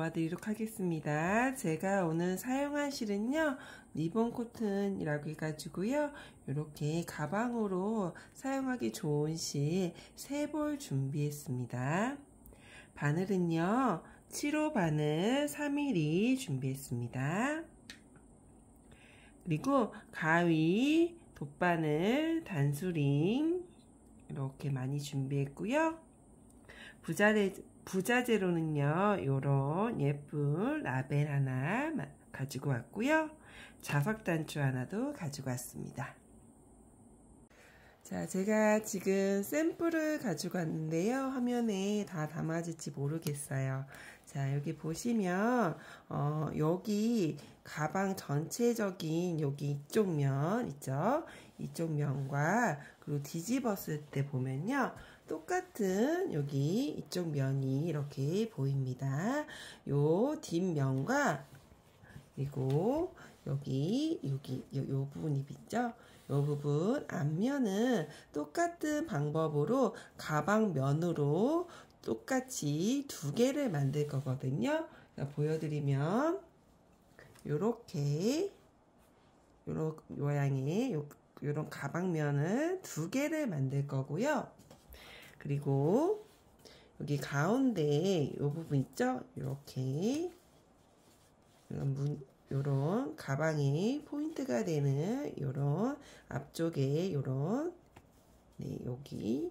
도와드리도록 하겠습니다. 제가 오늘 사용한 실은요, 리본 코튼이라고 해가지고요, 이렇게 가방으로 사용하기 좋은 실 3볼 준비했습니다. 바늘은요, 7호 바늘 3mm 준비했습니다. 그리고 가위, 돗바늘, 단수링 이렇게 많이 준비했고요. 부자재로는요, 요런 예쁜 라벨 하나 가지고 왔고요. 자석 단추 하나도 가지고 왔습니다. 자, 제가 지금 샘플을 가지고 왔는데요. 화면에 다 담아질지 모르겠어요. 자, 여기 보시면 여기 가방 전체적인 여기 이쪽 면 있죠? 이쪽 면과 그리고 뒤집었을 때 보면요. 똑같은 여기 이쪽 면이 이렇게 보입니다. 요 뒷면과 그리고 여기 요 부분이 있죠? 요 부분 앞면은 똑같은 방법으로 가방 면으로 똑같이 2개를 만들 거거든요. 보여드리면 요렇게 요런 모양의 요런 가방면을 2개를 만들 거고요. 그리고 여기 가운데 요 부분 있죠? 요렇게 요런 가방이 포인트가 되는 요런 앞쪽에 요런 여기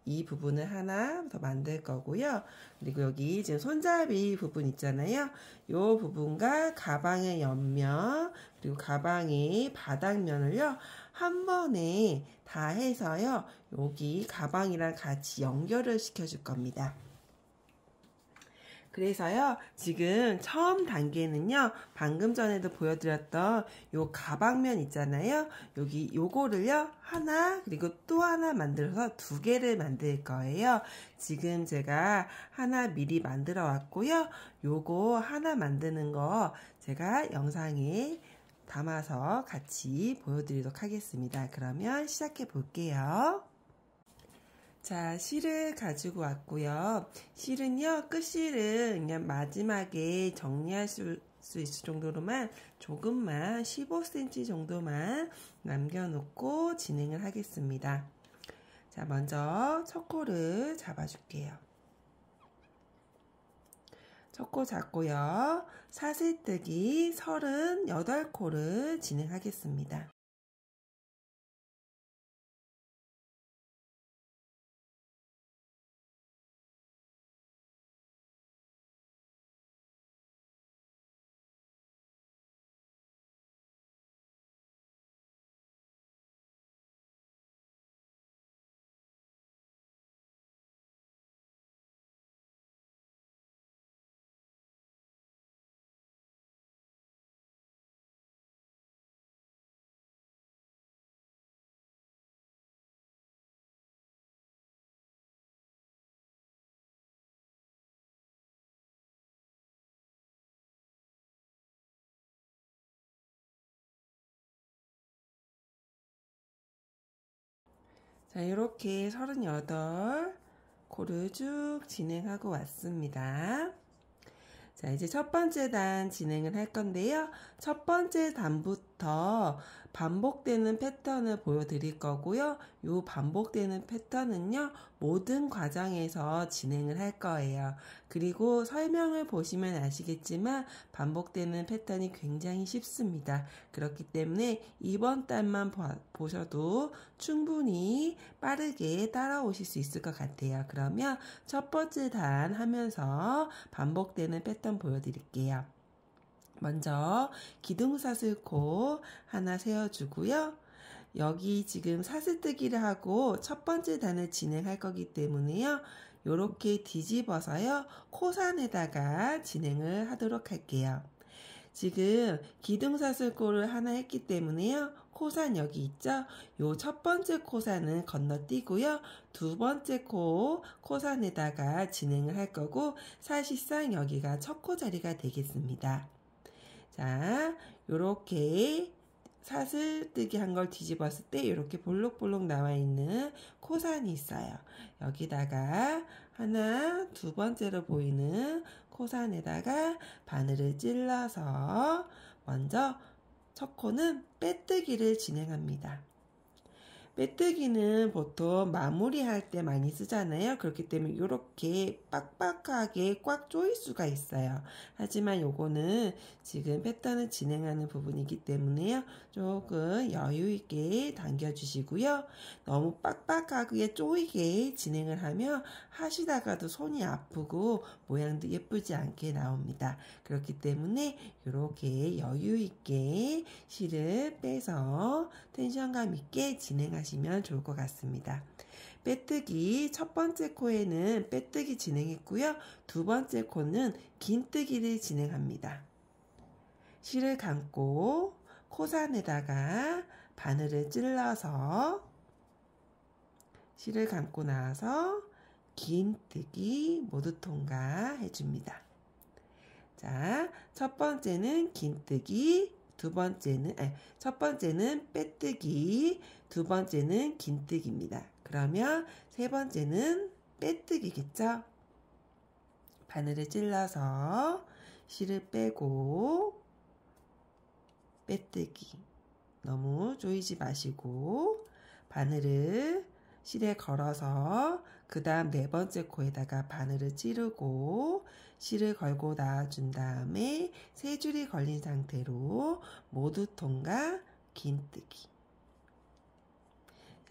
이 부분을 하나 더 만들 거고요. 그리고 여기 지금 손잡이 부분 있잖아요. 요 부분과 가방의 옆면 그리고 가방의 바닥면을요. 한 번에 다 해서요. 여기 가방이랑 같이 연결을 시켜줄 겁니다. 그래서요, 지금 처음 단계는요, 방금 전에도 보여드렸던 요 가방면 있잖아요. 여기 요거를요, 하나, 그리고 또 하나 만들어서 2개를 만들 거예요. 지금 제가 하나 미리 만들어 왔고요. 요거 하나 만드는 거 제가 영상에 담아서 같이 보여드리도록 하겠습니다. 그러면 시작해 볼게요. 자, 실을 가지고 왔고요. 실은요, 끝실은 그냥 마지막에 정리할 수 있을 정도로만 조금만 15cm 정도만 남겨놓고 진행을 하겠습니다. 자, 먼저 첫 코를 잡아줄게요. 첫 코 잡고요. 사슬뜨기 38코를 진행하겠습니다. 자, 이렇게 38코를 쭉 진행하고 왔습니다. 자, 이제 첫 번째 단 진행을 할 건데요. 첫 번째 단부터 반복되는 패턴을 보여드릴 거고요. 이 반복되는 패턴은요, 모든 과정에서 진행을 할 거예요. 그리고 설명을 보시면 아시겠지만 반복되는 패턴이 굉장히 쉽습니다. 그렇기 때문에 이번 단만 보셔도 충분히 빠르게 따라오실 수 있을 것 같아요. 그러면 첫 번째 단 하면서 반복되는 패턴 보여드릴게요. 먼저 기둥사슬코 하나 세워주고요. 여기 지금 사슬뜨기를 하고 첫 번째 단을 진행할 거기 때문에요. 이렇게 뒤집어서요. 코산에다가 진행을 하도록 할게요. 지금 기둥사슬코를 하나 했기 때문에요. 코산 여기 있죠? 요 첫 번째 코산은 건너뛰고요. 두 번째 코산에다가 진행을 할 거고 사실상 여기가 첫 코 자리가 되겠습니다. 자, 요렇게 사슬뜨기 한 걸 뒤집었을 때 이렇게 볼록볼록 나와 있는 코산이 있어요. 여기다가 하나, 두 번째로 보이는 코산에다가 바늘을 찔러서 먼저 첫 코는 빼뜨기를 진행합니다. 빼뜨기는 보통 마무리할 때 많이 쓰잖아요. 그렇기 때문에 이렇게 빡빡하게 꽉 조일 수가 있어요. 하지만 요거는 지금 패턴을 진행하는 부분이기 때문에요. 조금 여유 있게 당겨주시고요. 너무 빡빡하게 조이게 진행을 하면 하시다가도 손이 아프고 모양도 예쁘지 않게 나옵니다. 그렇기 때문에 이렇게 여유 있게 실을 빼서 텐션감 있게 진행하시면 좋을 것 같습니다. 빼뜨기 첫 번째 코에는 빼뜨기 진행했고요. 두 번째 코는 긴뜨기를 진행합니다. 실을 감고 코산에다가 바늘을 찔러서 실을 감고 나서 긴뜨기 모두 통과해 줍니다. 자, 첫 번째는 긴뜨기, 첫 번째는 빼뜨기, 두 번째는 긴뜨기입니다. 그러면 세 번째는 빼뜨기겠죠? 바늘을 찔러서 실을 빼고 빼뜨기. 너무 조이지 마시고 바늘을 실에 걸어서 그 다음 네 번째 코에다가 바늘을 찌르고 실을 걸고 놔준 다음에 세 줄이 걸린 상태로 모두 통과 긴뜨기.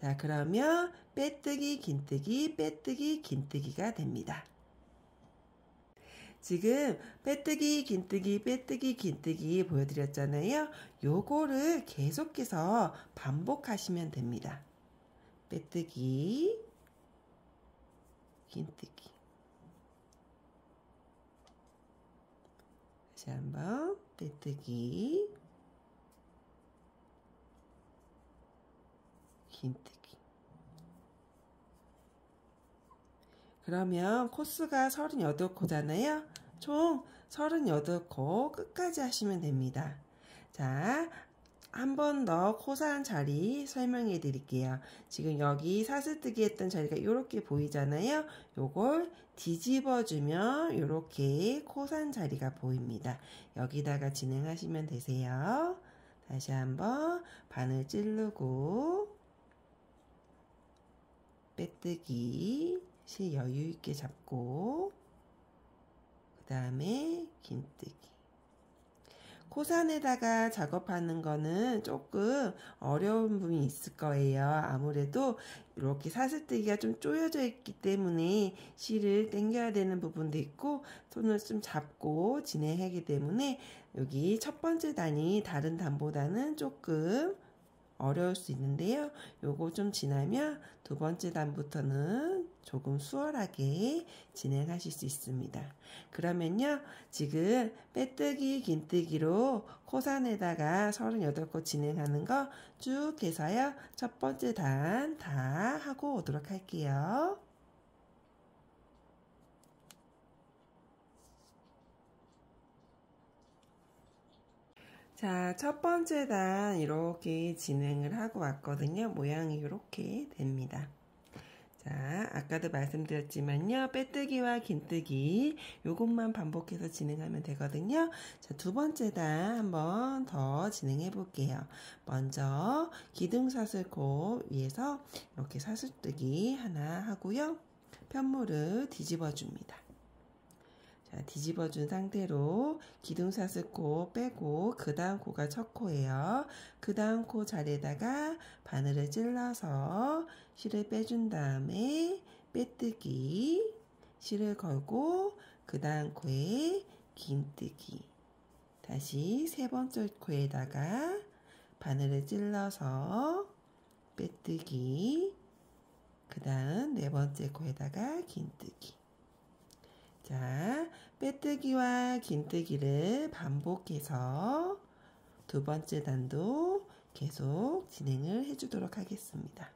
자, 그러면 빼뜨기, 긴뜨기, 빼뜨기, 긴뜨기가 됩니다. 지금 빼뜨기, 긴뜨기, 빼뜨기, 긴뜨기 보여드렸잖아요. 요거를 계속해서 반복하시면 됩니다. 빼뜨기, 긴뜨기. 다시 한번 빼뜨기, 긴뜨기. 그러면 코스가 38코잖아요. 총 38코 끝까지 하시면 됩니다. 자, 한 번 더 코산 자리 설명해 드릴게요. 지금 여기 사슬뜨기 했던 자리가 이렇게 보이잖아요. 요걸 뒤집어 주면 이렇게 코산 자리가 보입니다. 여기다가 진행하시면 되세요. 다시 한번 바늘 찌르고 빼뜨기 실 여유 있게 잡고 그 다음에 긴뜨기. 코산에다가 작업하는 거는 조금 어려운 부분이 있을 거예요. 아무래도 이렇게 사슬뜨기가 좀 쪼여져 있기 때문에 실을 당겨야 되는 부분도 있고 손을 좀 잡고 진행하기 때문에 여기 첫 번째 단이 다른 단보다는 조금 어려울 수 있는데요. 요거 좀 지나면 두 번째 단부터는 조금 수월하게 진행하실 수 있습니다. 그러면요, 지금 빼뜨기, 긴뜨기로 코산에다가 38코 진행하는 거 쭉 해서요, 첫 번째 단 다 하고 오도록 할게요. 자, 첫 번째 단 이렇게 진행을 하고 왔거든요. 모양이 이렇게 됩니다. 자, 아까도 말씀드렸지만요. 빼뜨기와 긴뜨기 요것만 반복해서 진행하면 되거든요. 자, 두 번째 단 한번 더 진행해 볼게요. 먼저 기둥사슬코 위에서 이렇게 사슬뜨기 하나 하고요. 편물을 뒤집어 줍니다. 자, 뒤집어 준 상태로 기둥사슬코 빼고 그 다음 코가 첫 코예요. 그 다음 코 자리에다가 바늘을 찔러서 실을 빼준 다음에 빼뜨기, 실을 걸고 그 다음 코에 긴뜨기. 다시 세 번째 코에다가 바늘을 찔러서 빼뜨기, 그 다음 네 번째 코에다가 긴뜨기. 자, 빼뜨기와 긴뜨기를 반복해서 두 번째 단도 계속 진행을 해주도록 하겠습니다.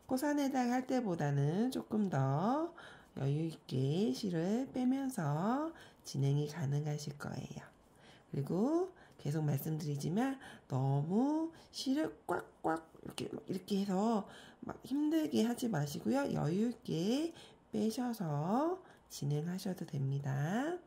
코산에다가 할 때보다는 조금 더 여유있게 실을 빼면서 진행이 가능하실 거예요. 그리고 계속 말씀드리지만 너무 실을 꽉꽉 이렇게 해서 막 힘들게 하지 마시고요. 여유 있게 빼셔서 진행하셔도 됩니다.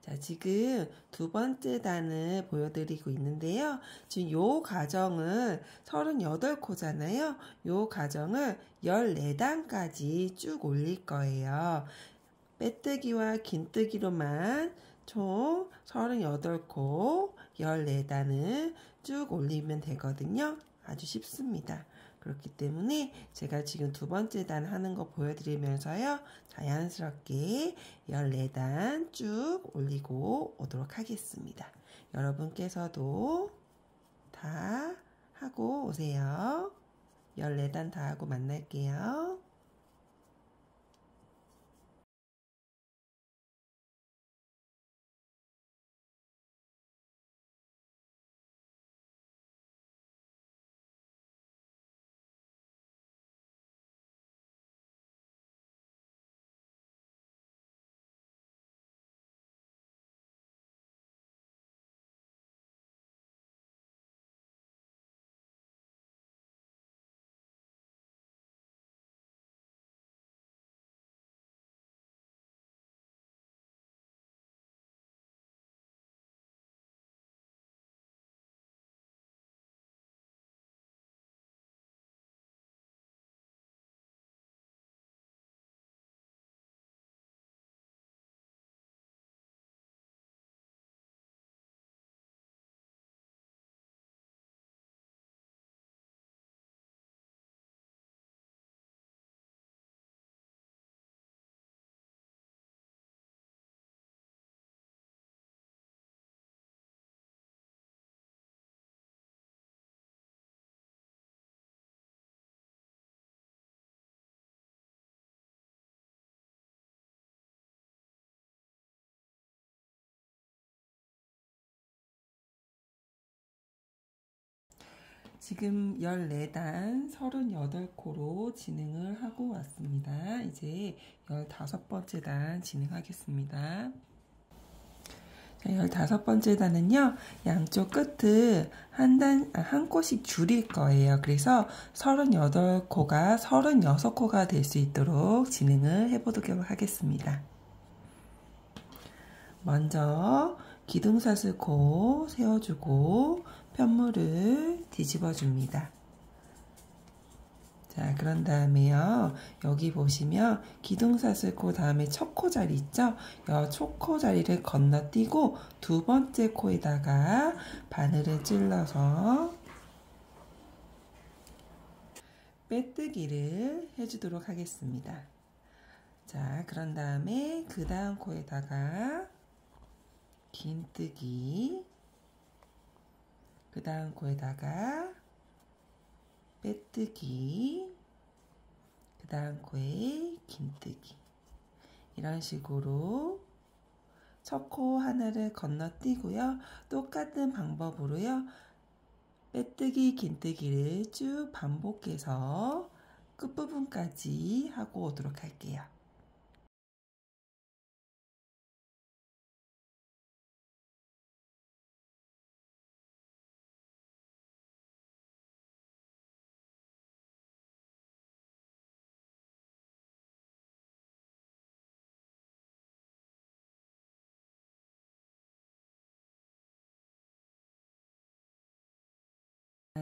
자, 지금 두 번째 단을 보여드리고 있는데요. 지금 요 과정을 38코잖아요. 요 과정을 14단까지 쭉 올릴 거예요. 빼뜨기와 긴뜨기로만 총 38코, 14단을 쭉 올리면 되거든요. 아주 쉽습니다. 그렇기 때문에 제가 지금 두 번째 단 하는 거 보여드리면서요. 자연스럽게 14단 쭉 올리고 오도록 하겠습니다. 여러분께서도 다 하고 오세요. 14단 다 하고 만날게요. 지금 14단 38코로 진행을 하고 왔습니다. 이제 15번째 단 진행하겠습니다. 자, 15번째 단은요, 양쪽 끝을 한 코씩 줄일 거예요. 그래서 38코가 36코가 될 수 있도록 진행을 해보도록 하겠습니다. 먼저 기둥사슬코 세워주고 편물을 뒤집어 줍니다. 자, 그런 다음에요. 여기 보시면 기둥사슬코 다음에 첫 코 자리 있죠? 이 첫 코 자리를 건너뛰고 두 번째 코에다가 바늘을 찔러서 빼뜨기를 해주도록 하겠습니다. 자, 그런 다음에 그 다음 코에다가 긴뜨기, 그 다음 코에다가 빼뜨기, 그 다음 코에 긴뜨기. 이런 식으로 첫 코 하나를 건너뛰고요. 똑같은 방법으로요. 빼뜨기, 긴뜨기를 쭉 반복해서 끝부분까지 하고 오도록 할게요.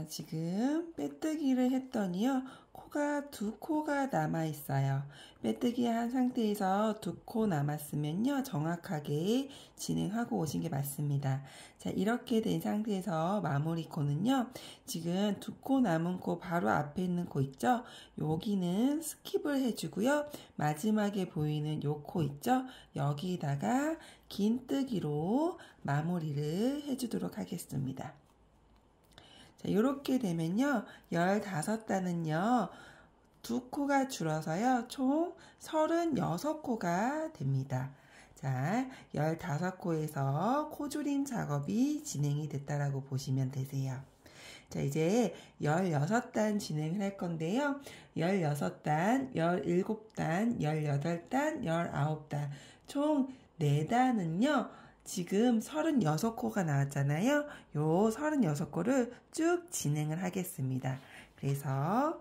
지금 빼뜨기를 했더니요. 코가 두 코가 남아 있어요. 빼뜨기 한 상태에서 두 코 남았으면요. 정확하게 진행하고 오신 게 맞습니다. 자, 이렇게 된 상태에서 마무리 코는요. 지금 두 코 남은 코 바로 앞에 있는 코 있죠? 여기는 스킵을 해주고요. 마지막에 보이는 요 코 있죠? 여기다가 긴뜨기로 마무리를 해주도록 하겠습니다. 자, 이렇게 되면요. 15단은요. 두 코가 줄어서요. 총 36코가 됩니다. 자, 15코에서 코조림 작업이 진행이 됐다라고 보시면 되세요. 자, 이제 16단 진행을 할 건데요. 16단, 17단, 18단, 19단, 총 4단은요. 지금 36코가 나왔잖아요. 요 36코를 쭉 진행을 하겠습니다. 그래서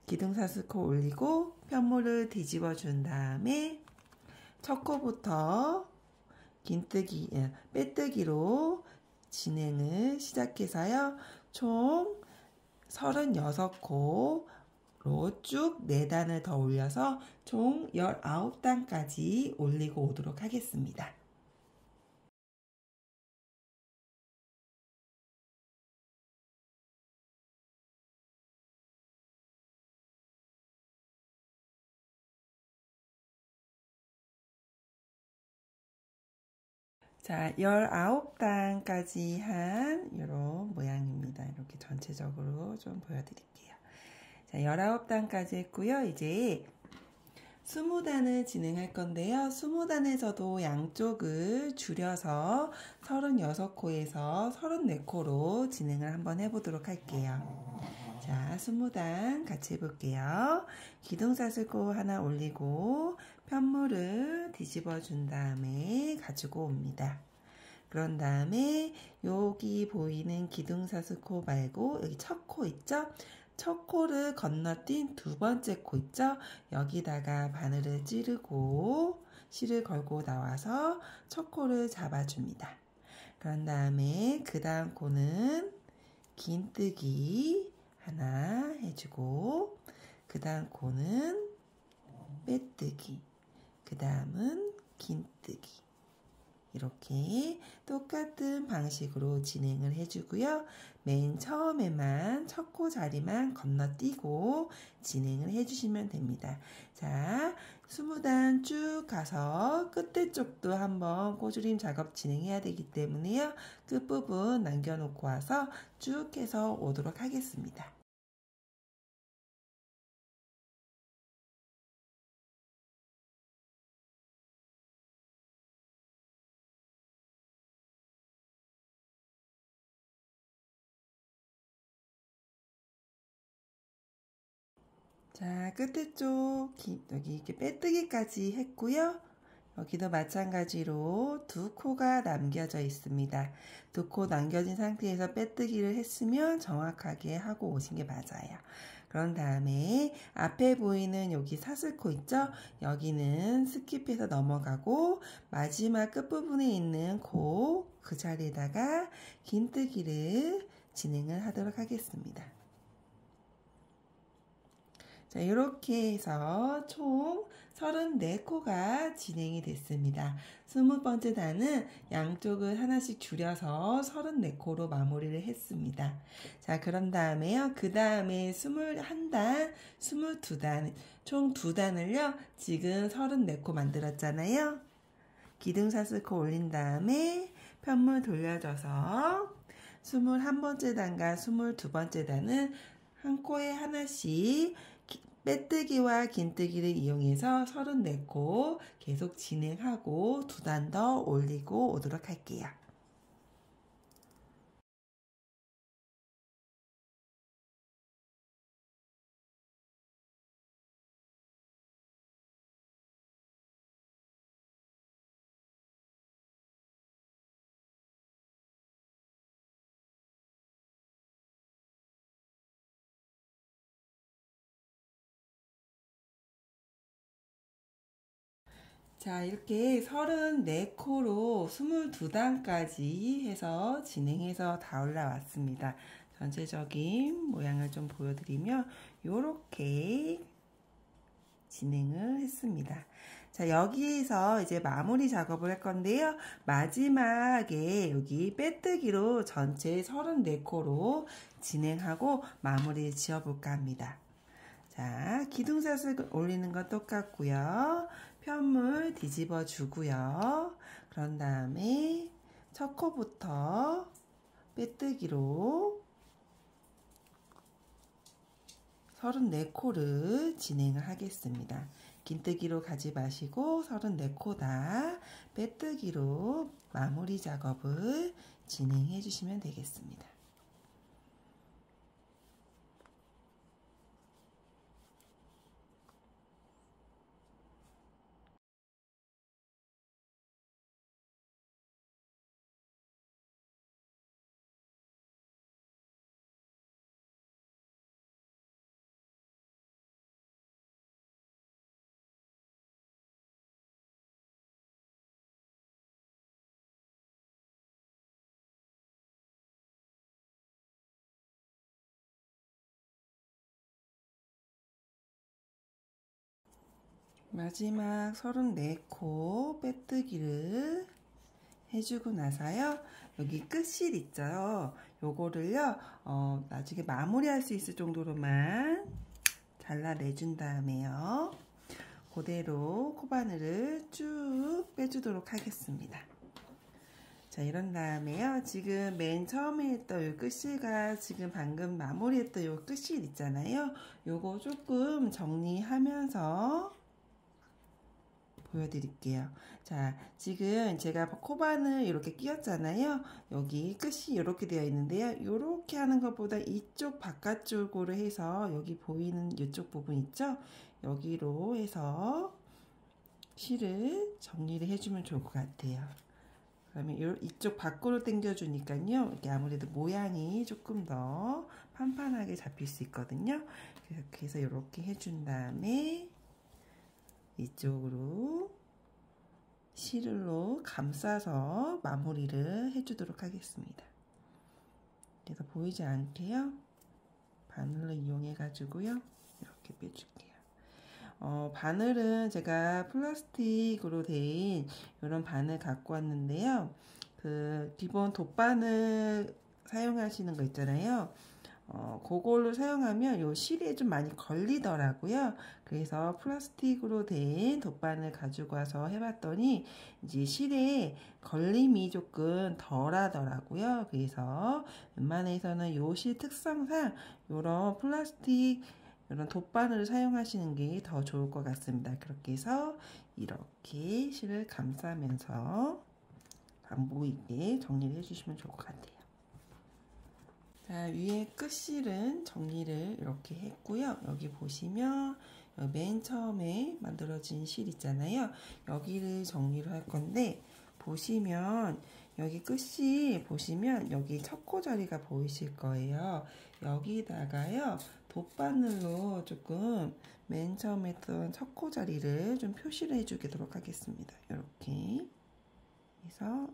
기둥사슬코 올리고 편물을 뒤집어 준 다음에 첫 코부터 빼뜨기로 진행을 시작해서요. 총 36코로 쭉 4단을 더 올려서 총 19단까지 올리고 오도록 하겠습니다. 자, 19단까지 한 이런 모양입니다. 이렇게 전체적으로 좀 보여드릴게요. 자, 19단까지 했고요. 이제 20단을 진행할 건데요. 20단에서도 양쪽을 줄여서 36코에서 34코로 진행을 한번 해보도록 할게요. 자, 20단 같이 해볼게요. 기둥사슬코 하나 올리고 편물을 뒤집어 준 다음에 가지고 옵니다. 그런 다음에 여기 보이는 기둥사슬코 말고 여기 첫 코 있죠? 첫 코를 건너뛴 두 번째 코 있죠? 여기다가 바늘을 찌르고 실을 걸고 나와서 첫 코를 잡아줍니다. 그런 다음에 그 다음 코는 긴뜨기 하나 해주고 그 다음 코는 빼뜨기, 그 다음은 긴뜨기. 이렇게 똑같은 방식으로 진행을 해주고요. 맨 처음에만 첫 코 자리만 건너뛰고 진행을 해주시면 됩니다. 자, 20단 쭉 가서 끝에 쪽도 한번 꼬주림 작업 진행해야 되기 때문에요. 끝부분 남겨놓고 와서 쭉 해서 오도록 하겠습니다. 자, 끝에 쪽 여기 이렇게 빼뜨기까지 했고요. 여기도 마찬가지로 두 코가 남겨져 있습니다. 두 코 남겨진 상태에서 빼뜨기를 했으면 정확하게 하고 오신 게 맞아요. 그런 다음에 앞에 보이는 여기 사슬코 있죠? 여기는 스킵해서 넘어가고 마지막 끝부분에 있는 코 그 자리에다가 긴뜨기를 진행을 하도록 하겠습니다. 자, 이렇게 해서 총 34코가 진행이 됐습니다. 20번째 단은 양쪽을 하나씩 줄여서 34코로 마무리를 했습니다. 자, 그런 다음에요. 그 다음에 21단, 22단, 총 2단을요. 지금 34코 만들었잖아요. 기둥사슬코 올린 다음에 편물 돌려줘서 21번째 단과 22번째 단은 한 코에 하나씩 빼뜨기와 긴뜨기를 이용해서 34코 계속 진행하고 2단 더 올리고 오도록 할게요. 자, 이렇게 34코로 22단까지 해서 진행해서 다 올라왔습니다. 전체적인 모양을 좀 보여드리면 이렇게 진행을 했습니다. 자, 여기에서 이제 마무리 작업을 할 건데요. 마지막에 여기 빼뜨기로 전체 34코로 진행하고 마무리 지어볼까 합니다. 자, 기둥사슬 올리는 건 똑같고요. 편물 뒤집어 주고요. 그런 다음에 첫 코부터 빼뜨기로 34코를 진행을 하겠습니다. 긴뜨기로 가지 마시고 34코 다 빼뜨기로 마무리 작업을 진행해 주시면 되겠습니다. 마지막 34코 빼뜨기를 해주고 나서요. 여기 끝실 있죠. 요거를요, 나중에 마무리할 수 있을 정도로만 잘라내준 다음에요. 그대로 코바늘을 쭉 빼주도록 하겠습니다. 자, 이런 다음에요. 지금 맨 처음에 했던 요 끝실과 지금 방금 마무리했던 요 끝실 있잖아요. 요거 조금 정리하면서 보여드릴게요. 자, 지금 제가 코바늘 이렇게 끼웠잖아요. 여기 끝이 이렇게 되어 있는데요. 이렇게 하는 것보다 이쪽 바깥쪽으로 해서 여기 보이는 이쪽 부분 있죠? 여기로 해서 실을 정리를 해주면 좋을 것 같아요. 그러면 이쪽 밖으로 당겨주니까요. 이게 아무래도 모양이 조금 더 판판하게 잡힐 수 있거든요. 그래서 이렇게 해준 다음에 이쪽으로 실로 감싸서 마무리를 해주도록 하겠습니다. 그래서 보이지 않게요. 바늘을 이용해 가지고요. 이렇게 빼줄게요. 바늘은 제가 플라스틱으로 된 이런 바늘 갖고 왔는데요. 그 기본 돗바늘 사용하시는 거 있잖아요. 그걸로 사용하면 요 실에 좀 많이 걸리더라고요. 그래서 플라스틱으로 된 돗바늘 가지고 와서 해봤더니 이제 실에 걸림이 조금 덜 하더라고요. 그래서 웬만해서는 요 실 특성상 요런 플라스틱 이런 돗바늘을 사용하시는 게 더 좋을 것 같습니다. 그렇게 해서 이렇게 실을 감싸면서 안 보이게 정리를 해주시면 좋을 것 같아요. 자, 위에 끝실은 정리를 이렇게 했고요. 여기 보시면 맨 처음에 만들어진 실 있잖아요. 여기를 정리를 할 건데 보시면 여기 끝이 보시면 여기 첫 코 자리가 보이실 거예요. 여기다가요 돗바늘로 조금 맨 처음에 했던 첫 코 자리를 좀 표시를 해주도록 하겠습니다. 이렇게 해서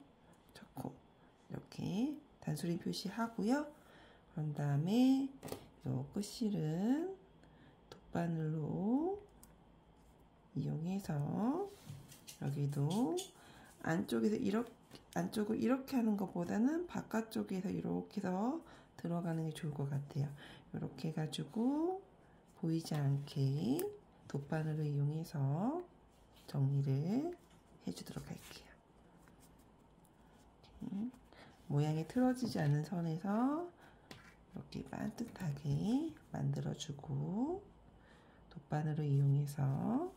첫 코 이렇게 단수림 표시하고요. 그런 다음에 요 끝실은 돗바늘로 이용해서 여기도 안쪽에서 안쪽을 이렇게 하는 것보다는 바깥쪽에서 이렇게 해서 들어가는 게 좋을 것 같아요. 이렇게 해가지고 보이지 않게 돗바늘을 이용해서 정리를 해주도록 할게요. 이렇게 모양이 틀어지지 않은 선에서 이렇게 반듯하게 만들어주고 돗바늘을 이용해서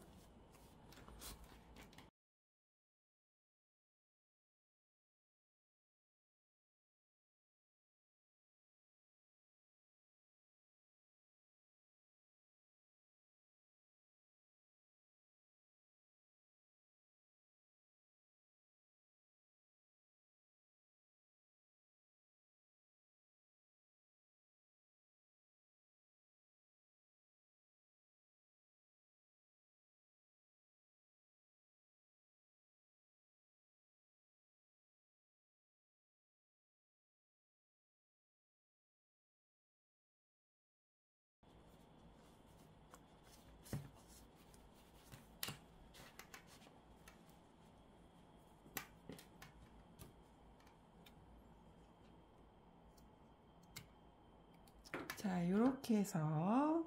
자, 이렇게 해서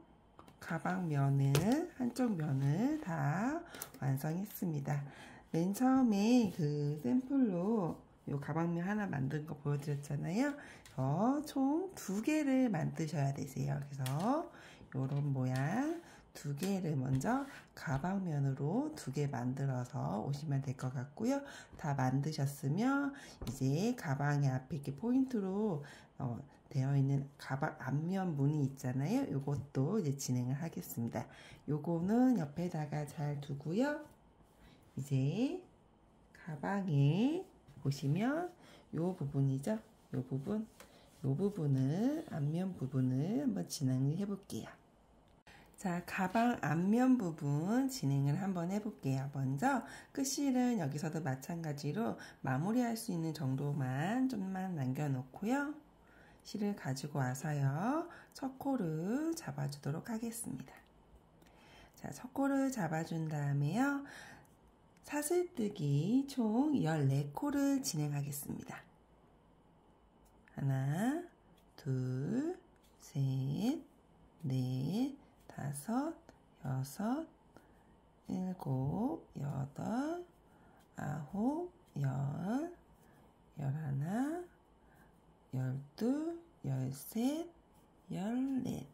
가방 면을 한쪽 면을 다 완성했습니다. 맨 처음에 그 샘플로 요 가방면 하나 만든 거 보여드렸잖아요. 총 2개를 만드셔야 되세요. 그래서 요런 모양 2개를 먼저 가방면으로 2개 만들어서 오시면 될 것 같고요. 다 만드셨으면 이제 가방의 앞에 이렇게 포인트로 되어 있는 가방 앞면 무늬 있잖아요. 요것도 이제 진행을 하겠습니다. 요거는 옆에다가 잘 두고요. 이제 가방에 보시면 요 부분이죠. 요 부분을 앞면 부분을 한번 진행을 해볼게요. 자, 가방 앞면 부분 진행을 한번 해볼게요. 먼저 끝실은 여기서도 마찬가지로 마무리할 수 있는 정도만 좀만 남겨놓고요. 실을 가지고 와서요. 첫 코를 잡아주도록 하겠습니다. 자, 첫 코를 잡아준 다음에요. 사슬뜨기 총 14코를 진행하겠습니다. 하나, 둘, 셋, 넷, 다섯, 여섯, 일곱, 여덟, 아홉, 열, 열하나, 열둘, 열셋, 열넷,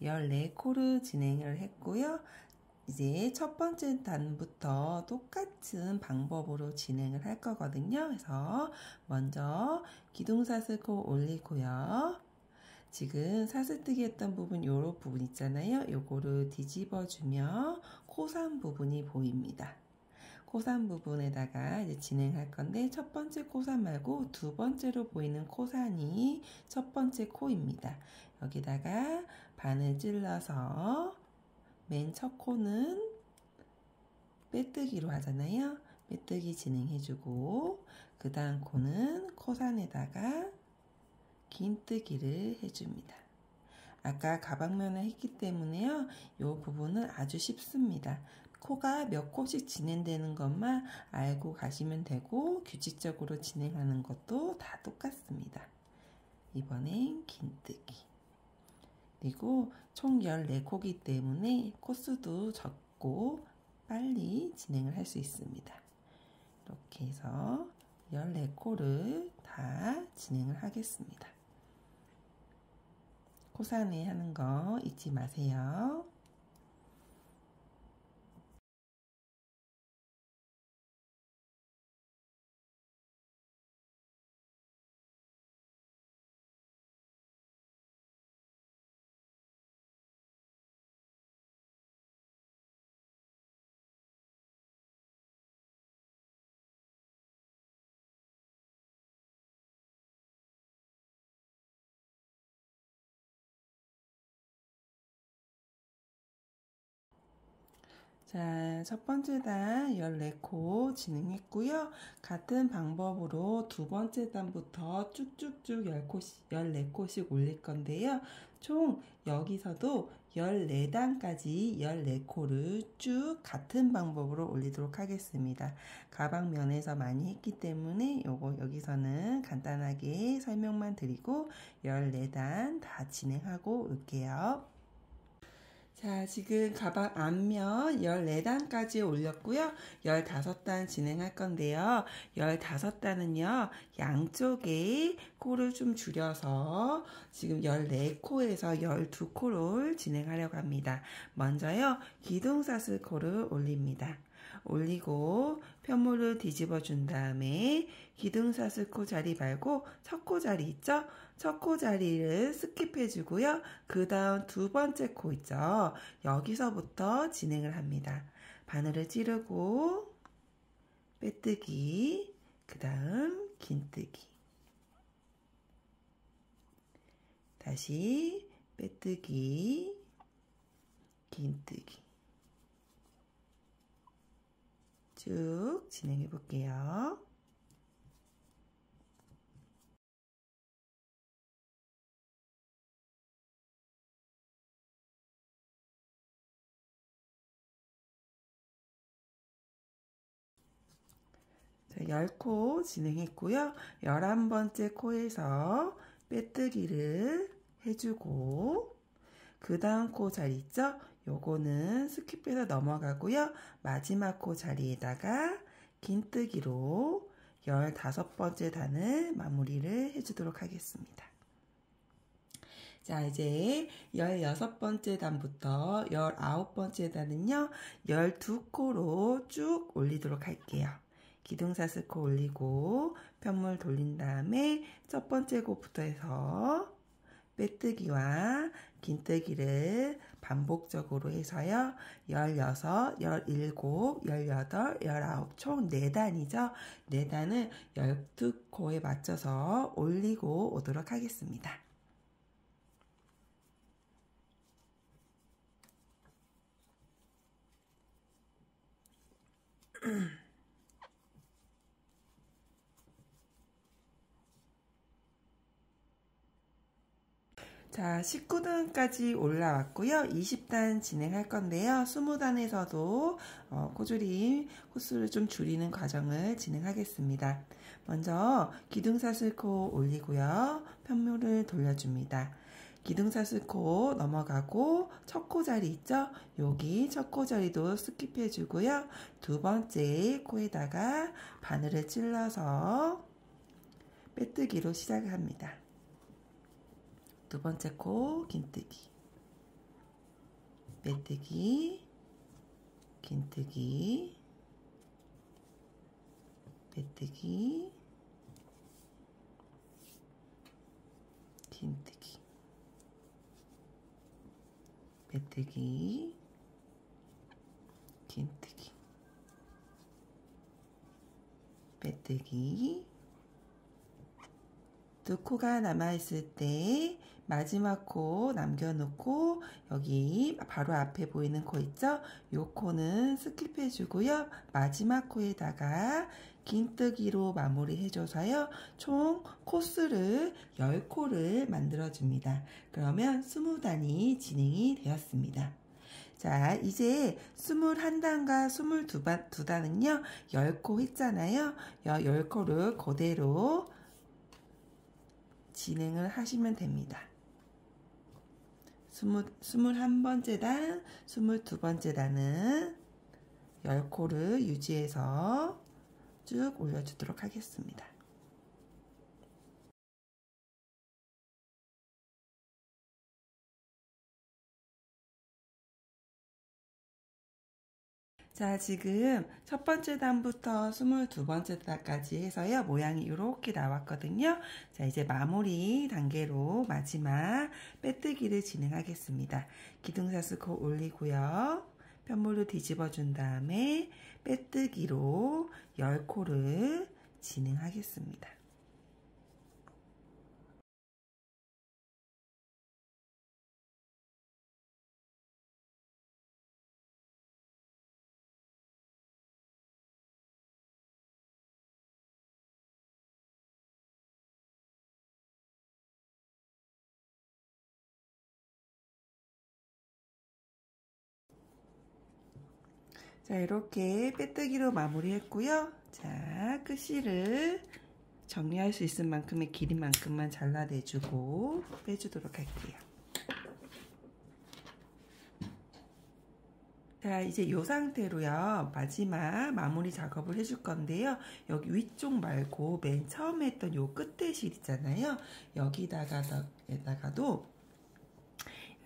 14코를 진행을 했고요. 이제 첫 번째 단부터 똑같은 방법으로 진행을 할 거거든요. 그래서 먼저 기둥사슬코 올리고요. 지금 사슬뜨기 했던 부분 요런 부분 있잖아요. 요거를 뒤집어주면 코산 부분이 보입니다. 코산 부분에다가 이제 진행할 건데 첫 번째 코산 말고 두 번째로 보이는 코산이 첫 번째 코입니다. 여기다가 바늘 찔러서 맨 첫 코는 빼뜨기로 하잖아요. 빼뜨기 진행해주고 그 다음 코는 코산에다가 긴뜨기를 해줍니다. 아까 가방면을 했기 때문에요. 이 부분은 아주 쉽습니다. 코가 몇 코씩 진행되는 것만 알고 가시면 되고 규칙적으로 진행하는 것도 다 똑같습니다. 이번엔 긴뜨기. 그리고 총 14코기 때문에 코수도 적고 빨리 진행을 할 수 있습니다. 이렇게 해서 14코를 다 진행을 하겠습니다. 코산에 하는 거 잊지 마세요. 자, 첫 번째 단 14코 진행했고요. 같은 방법으로 두 번째 단부터 쭉쭉쭉 14코씩 올릴 건데요. 총 여기서도 14단까지 14코를 쭉 같은 방법으로 올리도록 하겠습니다. 가방면에서 많이 했기 때문에 요거 여기서는 간단하게 설명만 드리고 14단 다 진행하고 올게요. 자, 지금 가방 앞면 14단까지 올렸고요. 15단 진행할 건데요. 15단은요, 양쪽에 코를 좀 줄여서 지금 14코에서 12코를 진행하려고 합니다. 먼저요, 기둥사슬코를 올립니다. 올리고 편물을 뒤집어 준 다음에 기둥사슬코 자리 말고 첫 코 자리 있죠? 첫 코 자리를 스킵해 주고요. 그 다음 두 번째 코 있죠? 여기서부터 진행을 합니다. 바늘을 찌르고 빼뜨기, 그 다음 긴뜨기, 다시 빼뜨기, 긴뜨기 쭉 진행해 볼게요. 자, 10코 진행했고요. 11번째 코에서 빼뜨기를 해주고 그 다음 코 자리 있죠? 요거는 스킵해서 넘어가고요. 마지막 코 자리에다가 긴뜨기로 15번째 단을 마무리를 해주도록 하겠습니다. 자, 이제 16번째 단부터 19번째 단은요, 12코로 쭉 올리도록 할게요. 기둥사슬코 올리고 편물 돌린 다음에 첫 번째 코부터 해서 빼뜨기와 긴뜨기를 반복적으로 해서요. 16, 17, 18, 19, 총 4단이죠. 4단을 12코에 맞춰서 올리고 오도록 하겠습니다. 자, 19단까지 올라왔고요. 20단 진행할 건데요. 20단에서도 코조림 코스를 좀 줄이는 과정을 진행하겠습니다. 먼저 기둥사슬코 올리고요. 편물을 돌려줍니다. 기둥사슬코 넘어가고 첫 코자리 있죠? 여기 첫 코자리도 스킵해 주고요. 두 번째 코에다가 바늘을 찔러서 빼뜨기로 시작을 합니다. 두 번째 코 긴뜨기, 빼뜨기, 긴뜨기, 빼뜨기, 긴뜨기, 빼뜨기, 긴뜨기, 빼뜨기. 두 코가 남아있을 때 마지막 코 남겨놓고 여기 바로 앞에 보이는 코 있죠? 요 코는 스킵해 주고요. 마지막 코에다가 긴뜨기로 마무리 해줘서요. 총 코스를 10코를 만들어줍니다. 그러면 20단이 진행이 되었습니다. 자, 이제 21단과 22단은요. 10코 했잖아요. 10코를 그대로 진행을 하시면 됩니다. 21번째 단, 22번째 단은 10코를 유지해서 쭉 올려주도록 하겠습니다. 자, 지금 첫 번째 단부터 22번째 단까지 해서요. 모양이 이렇게 나왔거든요. 자, 이제 마무리 단계로 마지막 빼뜨기를 진행하겠습니다. 기둥사슬코 올리고요. 편물로 뒤집어 준 다음에 빼뜨기로 10코를 진행하겠습니다. 자, 이렇게 빼뜨기로 마무리했고요. 자, 끝실을 정리할 수 있을 만큼의 길이만큼만 잘라내주고 빼주도록 할게요. 자, 이제 이 상태로요. 마지막 마무리 작업을 해줄 건데요. 여기 위쪽 말고 맨 처음에 했던 요 끝에 실 있잖아요. 여기다가도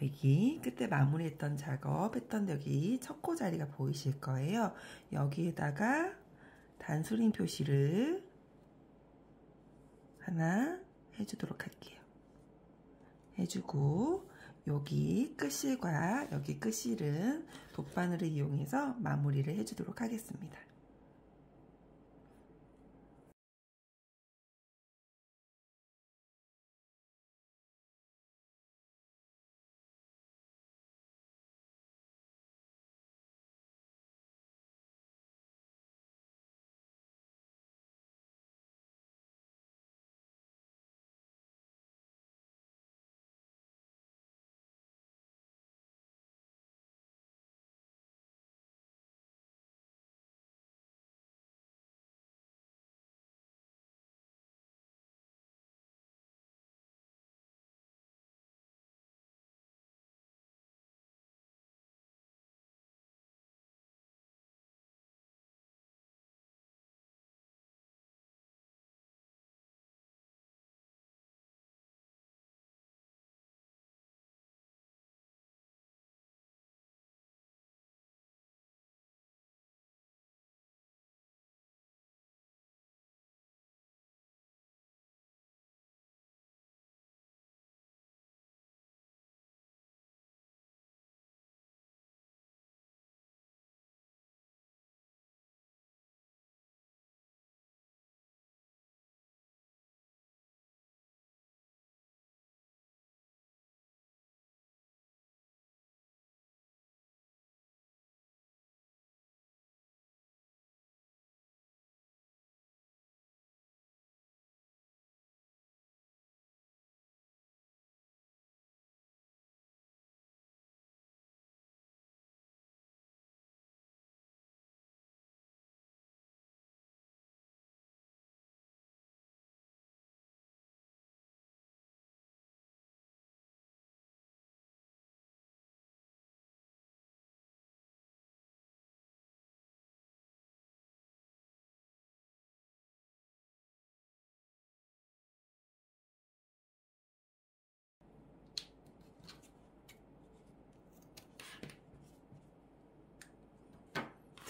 여기 그때 마무리했던 작업했던 여기 첫 코 자리가 보이실 거예요. 여기에다가 단수링 표시를 하나 해주도록 할게요. 해주고 여기 끝실과 여기 끝실은 돗바늘을 이용해서 마무리를 해주도록 하겠습니다.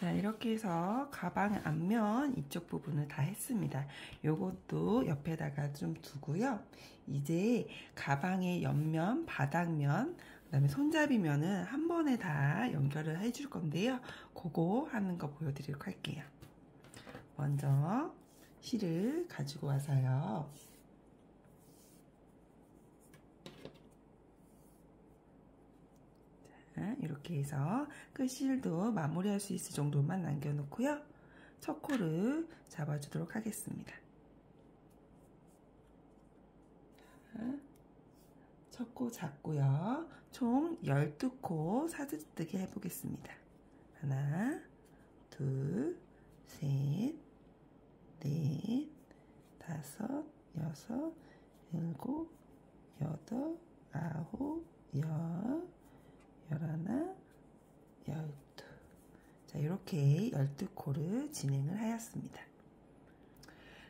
자, 이렇게 해서 가방 앞면 이쪽 부분을 다 했습니다. 요것도 옆에다가 좀 두고요. 이제 가방의 옆면, 바닥면, 그 다음에 손잡이면은 한 번에 다 연결을 해줄 건데요. 그거 하는 거 보여드리도록 할게요. 먼저 실을 가지고 와서요. 자, 이렇게 해서 끝실도 마무리할 수 있을 정도만 남겨놓고요. 첫 코를 잡아주도록 하겠습니다. 첫 코 잡고요. 총 12코 사지뜨기 해보겠습니다. 하나, 둘, 셋, 넷, 다섯, 여섯, 일곱, 여덟, 아홉, 열, 열하나, 열두. 자, 이렇게 12코를 진행을 하였습니다.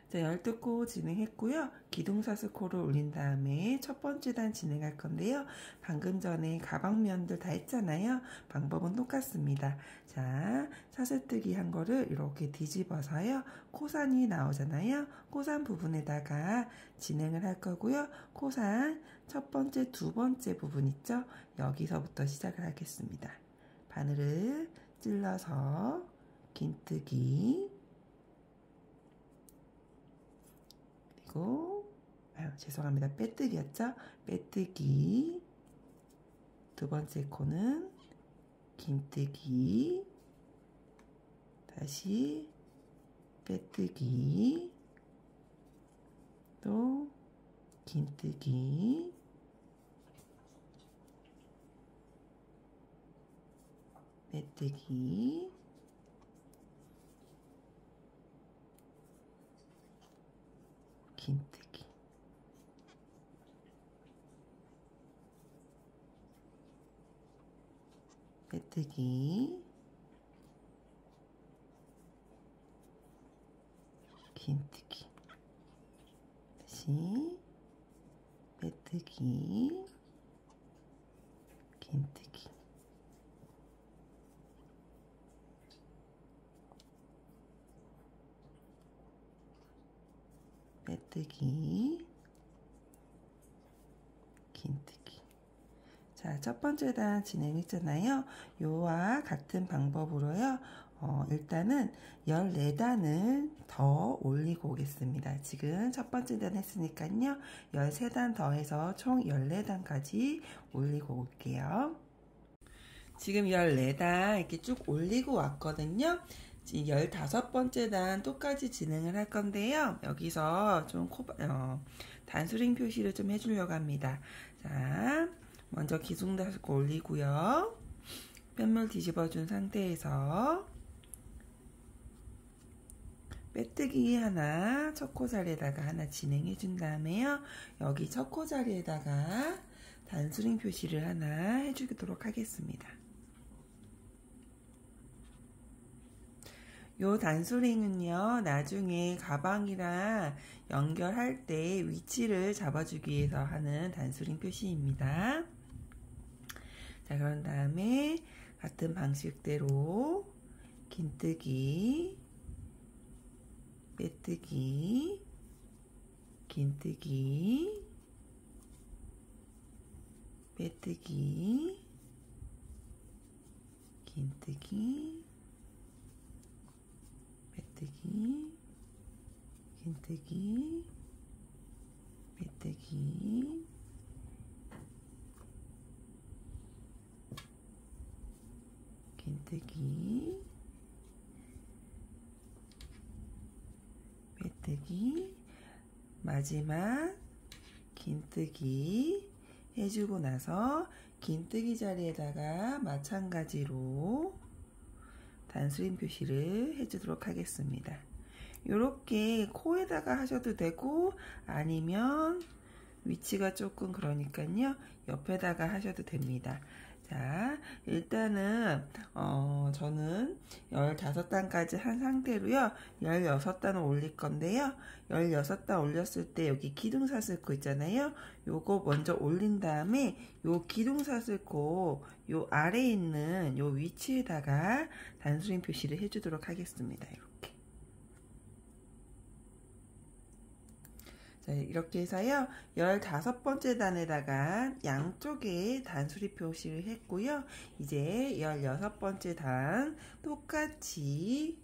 자, 12코 진행했고요. 기둥사슬 코를 올린 다음에 첫 번째 단 진행할 건데요. 방금 전에 가방면들 다 했잖아요. 방법은 똑같습니다. 자, 사슬뜨기 한 거를 이렇게 뒤집어서요. 코산이 나오잖아요. 코산 부분에다가 진행을 할 거고요. 코산 첫 번째, 두 번째 부분 있죠? 여기서부터 시작을 하겠습니다. 바늘을 찔러서 긴뜨기, 죄송합니다. 빼뜨기였죠? 빼뜨기. 두 번째 코는 긴뜨기. 다시 빼뜨기. 또 긴뜨기. 빼뜨기. 긴뜨기. 빼뜨기. 긴뜨기. 다시 빼뜨기. 긴뜨기. 빼뜨기, 긴뜨기. 자, 첫 번째 단 진행했잖아요. 요와 같은 방법으로요. 일단은 14단을 더 올리고 오겠습니다. 지금 첫 번째 단 했으니까요. 13단 더해서 총 14단까지 올리고 올게요. 지금 14단 이렇게 쭉 올리고 왔거든요. 15번째 단 똑같이 진행을 할 건데요. 여기서 좀 단수링 표시를 좀 해주려고 합니다. 자, 먼저 기둥사슬 올리고요. 뼘물 뒤집어준 상태에서 빼뜨기 하나, 첫 코 자리에다가 하나 진행해 준 다음에요. 여기 첫 코 자리에다가 단수링 표시를 하나 해주도록 하겠습니다. 요 단수링은요, 나중에 가방이랑 연결할 때 위치를 잡아주기 위해서 하는 단수링 표시입니다. 자, 그런 다음에 같은 방식대로 긴뜨기, 빼뜨기, 긴뜨기, 빼뜨기, 긴뜨기, 빼뜨기, 긴뜨기, 빼뜨기, 긴뜨기, 빼뜨기, 마지막 긴뜨기 해주고 나서 긴뜨기 자리에다가 마찬가지로 단수링 표시를 해주도록 하겠습니다. 이렇게 코에다가 하셔도 되고 아니면 위치가 조금 그러니까요 옆에다가 하셔도 됩니다. 자, 일단은 저는 15단까지 한 상태로요. 16단을 올릴 건데요. 16단 올렸을 때 여기 기둥사슬코 있잖아요. 요거 먼저 올린 다음에 요 기둥사슬코 요 아래에 있는 요 위치에다가 단수링 표시를 해주도록 하겠습니다. 이렇게. 자, 이렇게 해서요. 15번째 단에다가 양쪽에 단수리 표시를 했고요. 이제 16번째 단 똑같이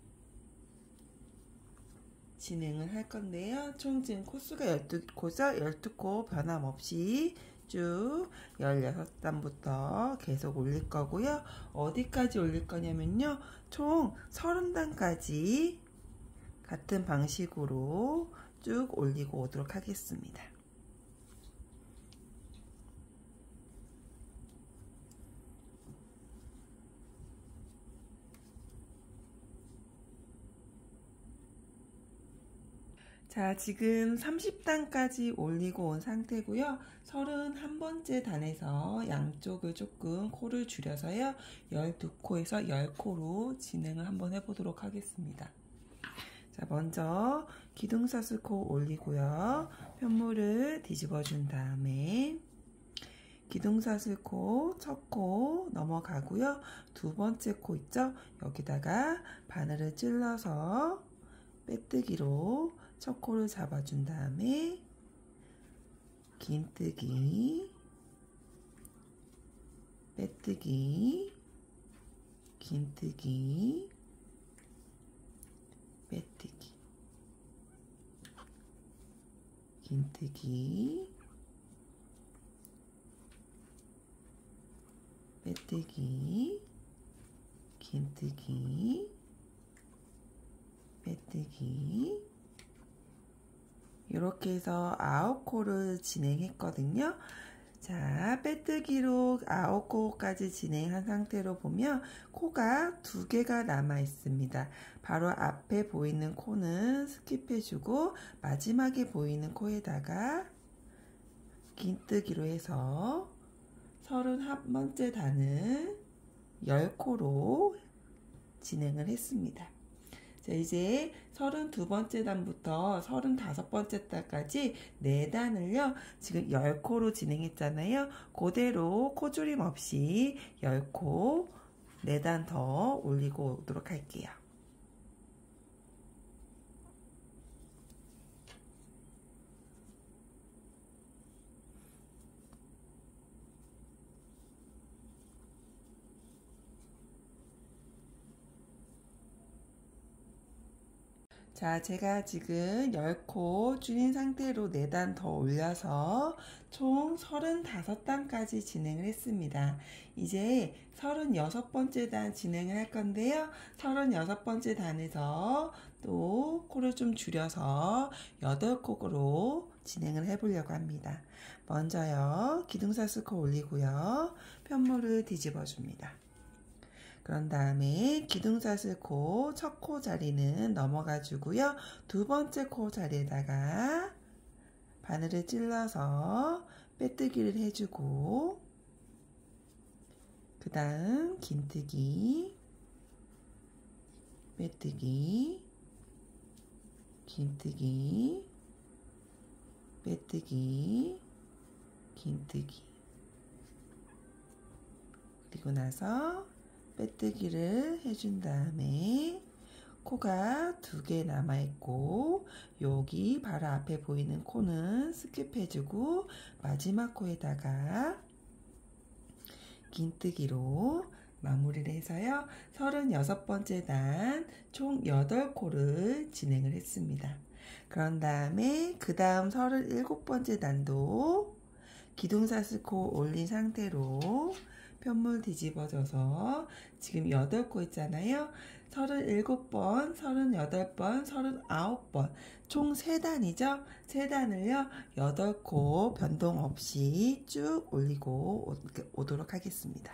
진행을 할 건데요. 총 지금 코수가 12코죠. 12코 변함없이 쭉 16단부터 계속 올릴 거고요. 어디까지 올릴 거냐면요. 총 30단까지 같은 방식으로 쭉 올리고 오도록 하겠습니다. 자, 지금 30단까지 올리고 온 상태고요. 31번째 단에서 양쪽을 조금 코를 줄여서요. 12코에서 10코로 진행을 한번 해보도록 하겠습니다. 자, 먼저 기둥사슬코 올리고요. 편물을 뒤집어 준 다음에 기둥사슬코 첫 코 넘어가고요. 두 번째 코 있죠? 여기다가 바늘을 찔러서 빼뜨기로 첫 코를 잡아준 다음에 긴뜨기, 빼뜨기, 긴뜨기, 빼뜨기, 긴뜨기, 빼뜨기, 긴뜨기, 빼뜨기. 이렇게 해서 9코를 진행했거든요. 자, 빼뜨기로 9코까지 진행한 상태로 보면 코가 2개가 남아 있습니다. 바로 앞에 보이는 코는 스킵해주고 마지막에 보이는 코에다가 긴뜨기로 해서 31번째 단을 10코로 진행을 했습니다. 자, 이제 32번째 단부터 35번째 단까지 4단을요, 지금 10코로 진행했잖아요. 그대로 코줄임 없이 10코, 4단 더 올리고 오도록 할게요. 자, 제가 지금 10코 줄인 상태로 4단 더 올려서 총 35단까지 진행을 했습니다. 이제 36번째 단 진행을 할 건데요. 36번째 단에서 또 코를 좀 줄여서 8코로 진행을 해보려고 합니다. 먼저요, 기둥사슬코 올리고요. 편물을 뒤집어 줍니다. 그런 다음에 기둥사슬코 첫 코 자리는 넘어가 주고요. 두 번째 코 자리에다가 바늘을 찔러서 빼뜨기를 해주고, 그 다음 긴뜨기, 빼뜨기, 긴뜨기, 빼뜨기, 긴뜨기. 그리고 나서 빼뜨기를 해준 다음에 코가 2개 남아있고 여기 바로 앞에 보이는 코는 스킵해주고 마지막 코에다가 긴뜨기로 마무리를 해서요. 36번째 단 총 8코를 진행을 했습니다. 그런 다음에 그 다음 37번째 단도 기둥사슬코 올린 상태로 편물 뒤집어져서 지금 8코 있잖아요. 37번, 38번, 39번 총 3단이죠. 3단을요 8코 변동 없이 쭉 올리고 오도록 하겠습니다.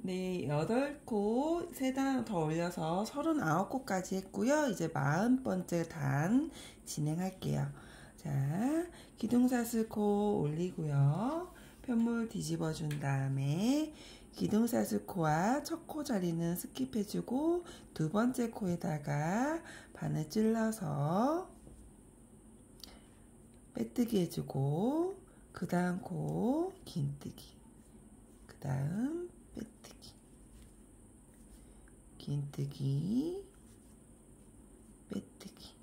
네, 8코 3단 더 올려서 39코까지 했고요. 이제 40번째 단 진행할게요. 자, 기둥사슬코 올리고요. 편물 뒤집어 준 다음에 기둥사슬코와 첫 코 자리는 스킵해주고 두 번째 코에다가 바늘 찔러서 빼뜨기 해주고 그 다음 코 긴뜨기, 그 다음 빼뜨기, 긴뜨기, 빼뜨기.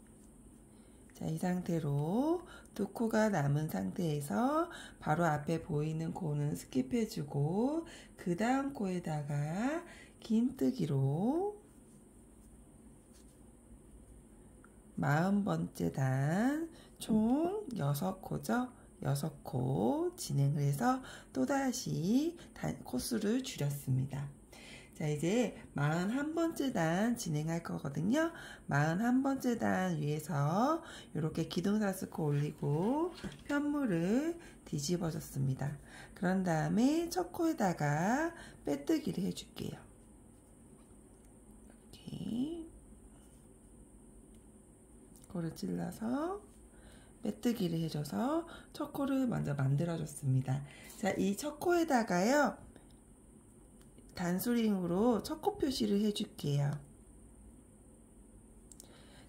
자, 이 상태로 두 코가 남은 상태에서 바로 앞에 보이는 코는 스킵해주고 그 다음 코에다가 긴뜨기로 40번째 단 총 6코죠. 6코 진행을 해서 또다시 코수를 줄였습니다. 자, 이제 41번째 단 진행할 거거든요. 41번째 단 위에서 이렇게 기둥사슬코 올리고 편물을 뒤집어 줬습니다. 그런 다음에 첫 코에다가 빼뜨기를 해줄게요. 이렇게 코를 찔러서 빼뜨기를 해줘서 첫 코를 먼저 만들어줬습니다. 자, 이 첫 코에다가요. 단수링으로 첫 코 표시를 해줄게요.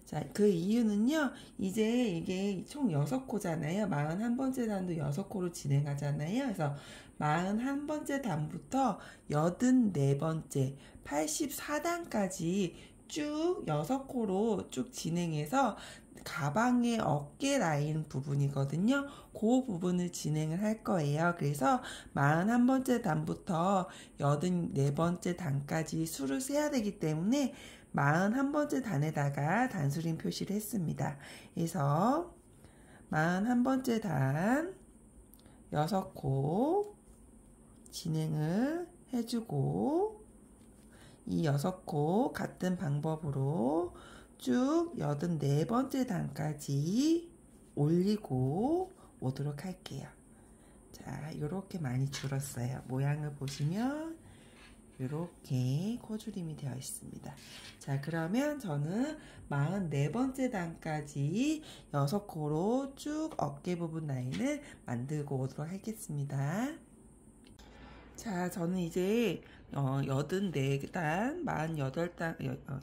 자, 그 이유는요. 이제 이게 총 6코잖아요. 41번째 단도 6코로 진행하잖아요. 그래서 41번째 단부터 84번째, 84단까지 쭉 6코로 쭉 진행해서 가방의 어깨 라인 부분이거든요. 그 부분을 진행을 할 거예요. 그래서 41번째 단부터 84번째 단까지 수를 세야 되기 때문에 41번째 단에다가 단수링 표시를 했습니다. 그래서 41번째 단 6코 진행을 해주고 이 6코 같은 방법으로 쭉 84번째 단까지 올리고 오도록 할게요. 자, 이렇게 많이 줄었어요. 모양을 보시면 이렇게 코줄임이 되어 있습니다. 자, 그러면 저는 44번째 단까지 6코로 쭉 어깨 부분 라인을 만들고 오도록 하겠습니다. 자, 저는 이제 84단, 48단,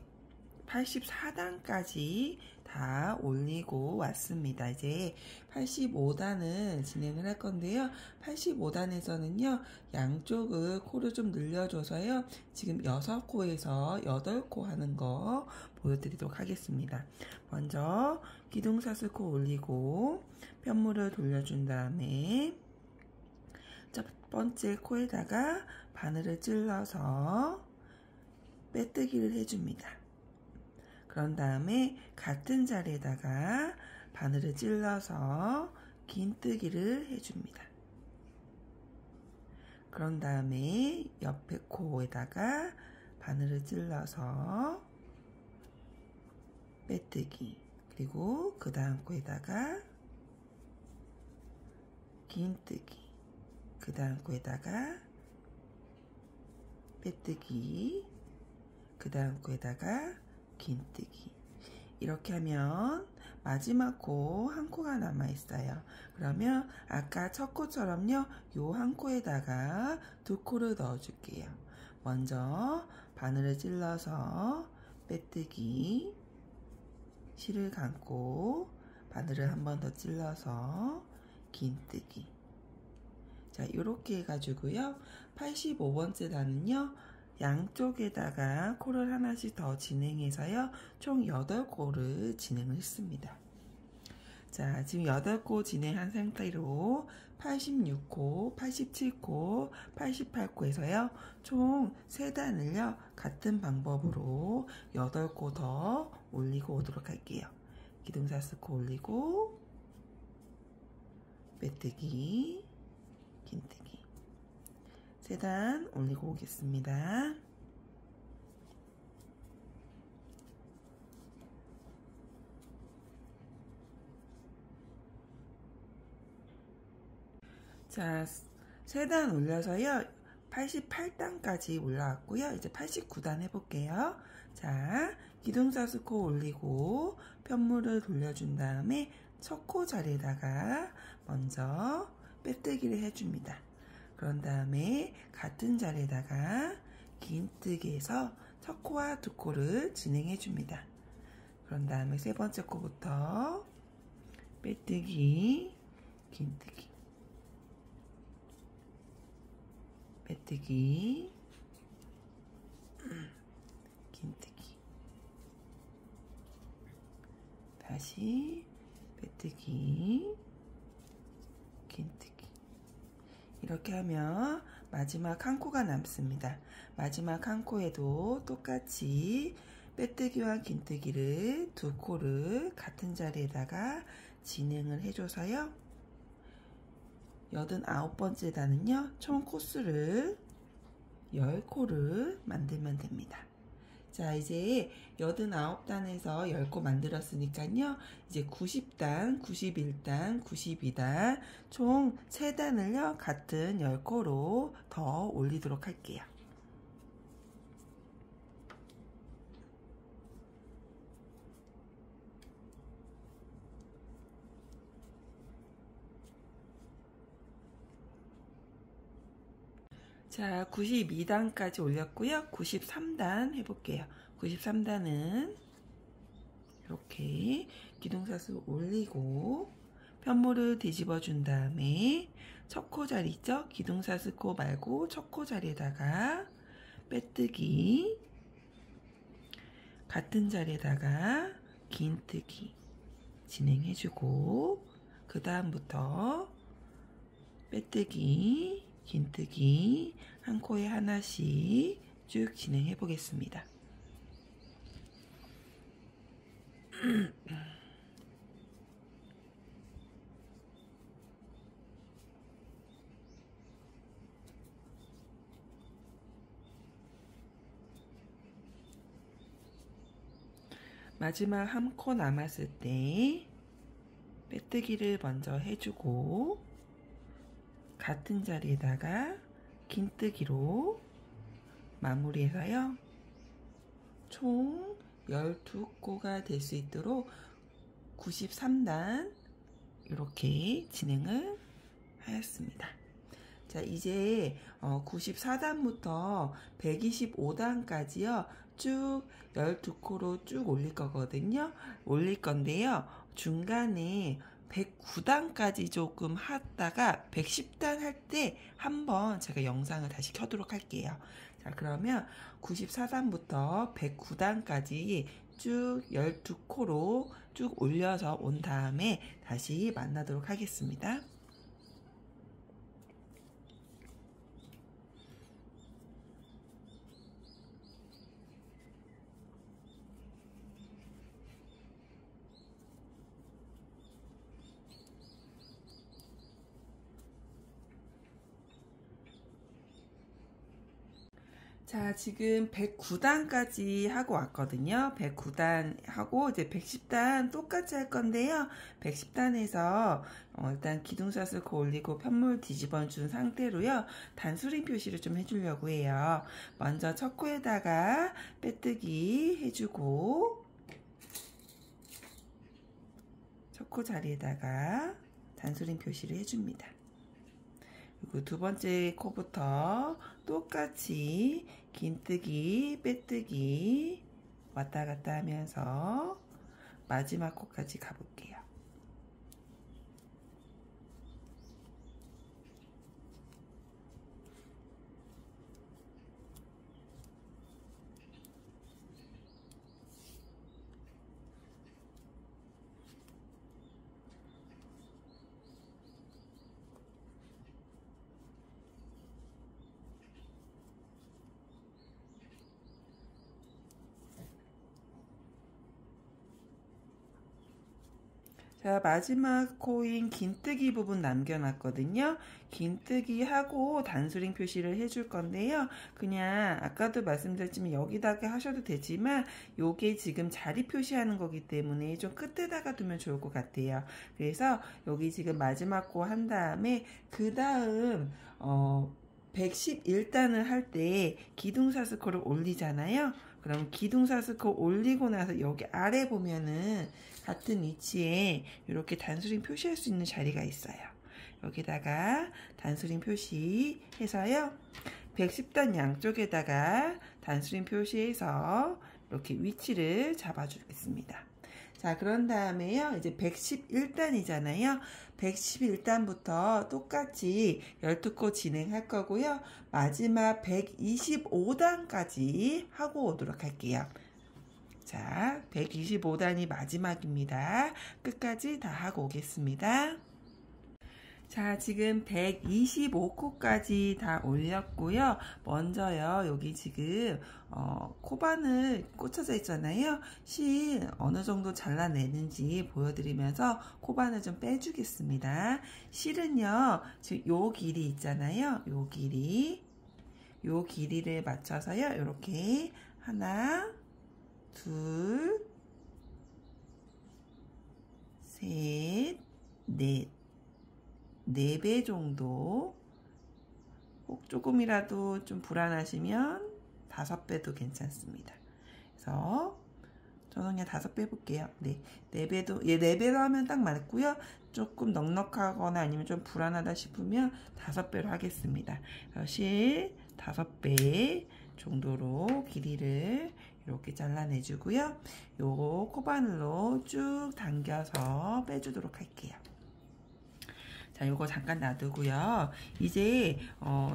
84단까지 다 올리고 왔습니다. 이제 85단을 진행을 할 건데요. 85단에서는요, 양쪽을 코를 좀 늘려줘서요, 지금 6코에서 8코 하는 거 보여드리도록 하겠습니다. 먼저 기둥사슬코 올리고 편물을 돌려준 다음에 첫 번째 코에다가 바늘을 찔러서 빼뜨기를 해줍니다. 그런 다음에 같은 자리에다가 바늘을 찔러서 긴뜨기를 해줍니다. 그런 다음에 옆에 코에다가 바늘을 찔러서 빼뜨기, 그리고 그 다음 코에다가 긴뜨기, 그 다음 코에다가 빼뜨기, 그 다음 코에다가 긴뜨기. 이렇게 하면 마지막 코 한 코가 남아 있어요. 그러면 아까 첫 코처럼요, 요 한 코에다가 두 코를 넣어 줄게요. 먼저 바늘을 찔러서 빼뜨기, 실을 감고 바늘을 한 번 더 찔러서 긴뜨기. 자, 이렇게 해가지고요, 85번째 단은요, 양쪽에다가 코를 하나씩 더 진행해서요, 총 8코를 진행을 했습니다. 자, 지금 8코 진행한 상태로 86코, 87코, 88코에서요, 총 3단을요, 같은 방법으로 8코 더 올리고 오도록 할게요. 기둥사슬코 올리고, 빼뜨기, 긴뜨기. 3단 올리고 오겠습니다. 자, 3단 올려서요, 88단까지 올라왔고요. 이제 89단 해볼게요. 자, 기둥사슬 코 올리고 편물을 돌려준 다음에 첫 코 자리에다가 먼저 빼뜨기를 해줍니다. 그런 다음에 같은 자리에다가 긴뜨기해서 첫 코와 두 코를 진행해 줍니다. 그런 다음에 세 번째 코부터 빼뜨기, 긴뜨기, 빼뜨기, 긴뜨기, 다시 빼뜨기, 긴뜨기. 이렇게 하면 마지막 한 코가 남습니다. 마지막 한 코에도 똑같이 빼뜨기와 긴뜨기를 두 코를 같은 자리에다가 진행을 해줘서요. 89번째 단은요, 총 코수를 10코를 만들면 됩니다. 자, 이제 89단에서 10코 만들었으니까요. 이제 90단, 91단, 92단 총 3단을요. 같은 10코로 더 올리도록 할게요. 자, 92단까지 올렸고요. 93단 해볼게요. 93단은 이렇게 기둥사슬 올리고 편물을 뒤집어 준 다음에 첫 코 자리 있죠? 기둥사슬 코 말고 첫 코 자리에다가 빼뜨기, 같은 자리에다가 긴뜨기 진행해주고 그 다음부터 빼뜨기, 긴뜨기 한 코에 하나씩 쭉 진행해 보겠습니다. 마지막 한 코 남았을 때 빼뜨기를 먼저 해주고 같은 자리에다가 긴뜨기로 마무리해서요. 총 12코가 될 수 있도록 93단 이렇게 진행을 하였습니다. 자, 이제 94단부터 125단까지요. 쭉 12코로 쭉 올릴 거거든요. 올릴 건데요. 중간에 109단까지 조금 하다가 110단 할 때 한번 제가 영상을 다시 켜도록 할게요. 자, 그러면 94단부터 109단까지 쭉 12코로 쭉 올려서 온 다음에 다시 만나도록 하겠습니다. 자, 지금 109단까지 하고 왔거든요. 109단 하고 이제 110단 똑같이 할 건데요. 110단에서 일단 기둥사슬 코 올리고 편물 뒤집어 준 상태로요. 단수림 표시를 좀 해주려고 해요. 먼저 첫 코에다가 빼뜨기 해주고 첫 코 자리에다가 단수림 표시를 해줍니다. 그리고 두 번째 코부터 똑같이 긴뜨기, 빼뜨기 왔다 갔다 하면서 마지막 코까지 가볼게요. 자, 마지막 코인 긴뜨기 부분 남겨놨거든요. 긴뜨기 하고 단수링 표시를 해줄 건데요. 그냥 아까도 말씀드렸지만 여기다가 하셔도 되지만 요게 지금 자리 표시하는 거기 때문에 좀 끝에다가 두면 좋을 것 같아요. 그래서 여기 지금 마지막 코 한 다음에 그 다음 111단을 할 때 기둥사스코를 올리잖아요. 그럼 기둥사스코 올리고 나서 여기 아래 보면은 같은 위치에 이렇게 단수링 표시할 수 있는 자리가 있어요. 여기다가 단수링 표시해서요. 110단 양쪽에다가 단수링 표시해서 이렇게 위치를 잡아주겠습니다. 자, 그런 다음에요. 이제 111단이잖아요. 111단부터 똑같이 12코 진행할 거고요. 마지막 125단까지 하고 오도록 할게요. 자, 125단이 마지막입니다. 끝까지 다 하고 오겠습니다. 자, 지금 125코까지 다 올렸고요. 먼저요, 여기 지금 코바늘 꽂혀져 있잖아요. 실 어느 정도 잘라내는지 보여드리면서 코바늘 좀 빼주겠습니다. 실은요, 지금 요 길이 있잖아요. 요 길이를 맞춰서요, 이렇게 하나, 둘, 셋, 넷. 4배 정도, 혹 조금이라도 좀 불안하시면 5배도 괜찮습니다. 그래서 저는 그냥 5배 해볼게요. 네, 4배도, 4배로 하면 딱 맞고요. 조금 넉넉하거나 아니면 좀 불안하다 싶으면 5배로 하겠습니다. 실 5배 정도로 길이를 이렇게 잘라내주고요. 요 코바늘로 쭉 당겨서 빼주도록 할게요. 자, 요거 잠깐 놔두고요. 이제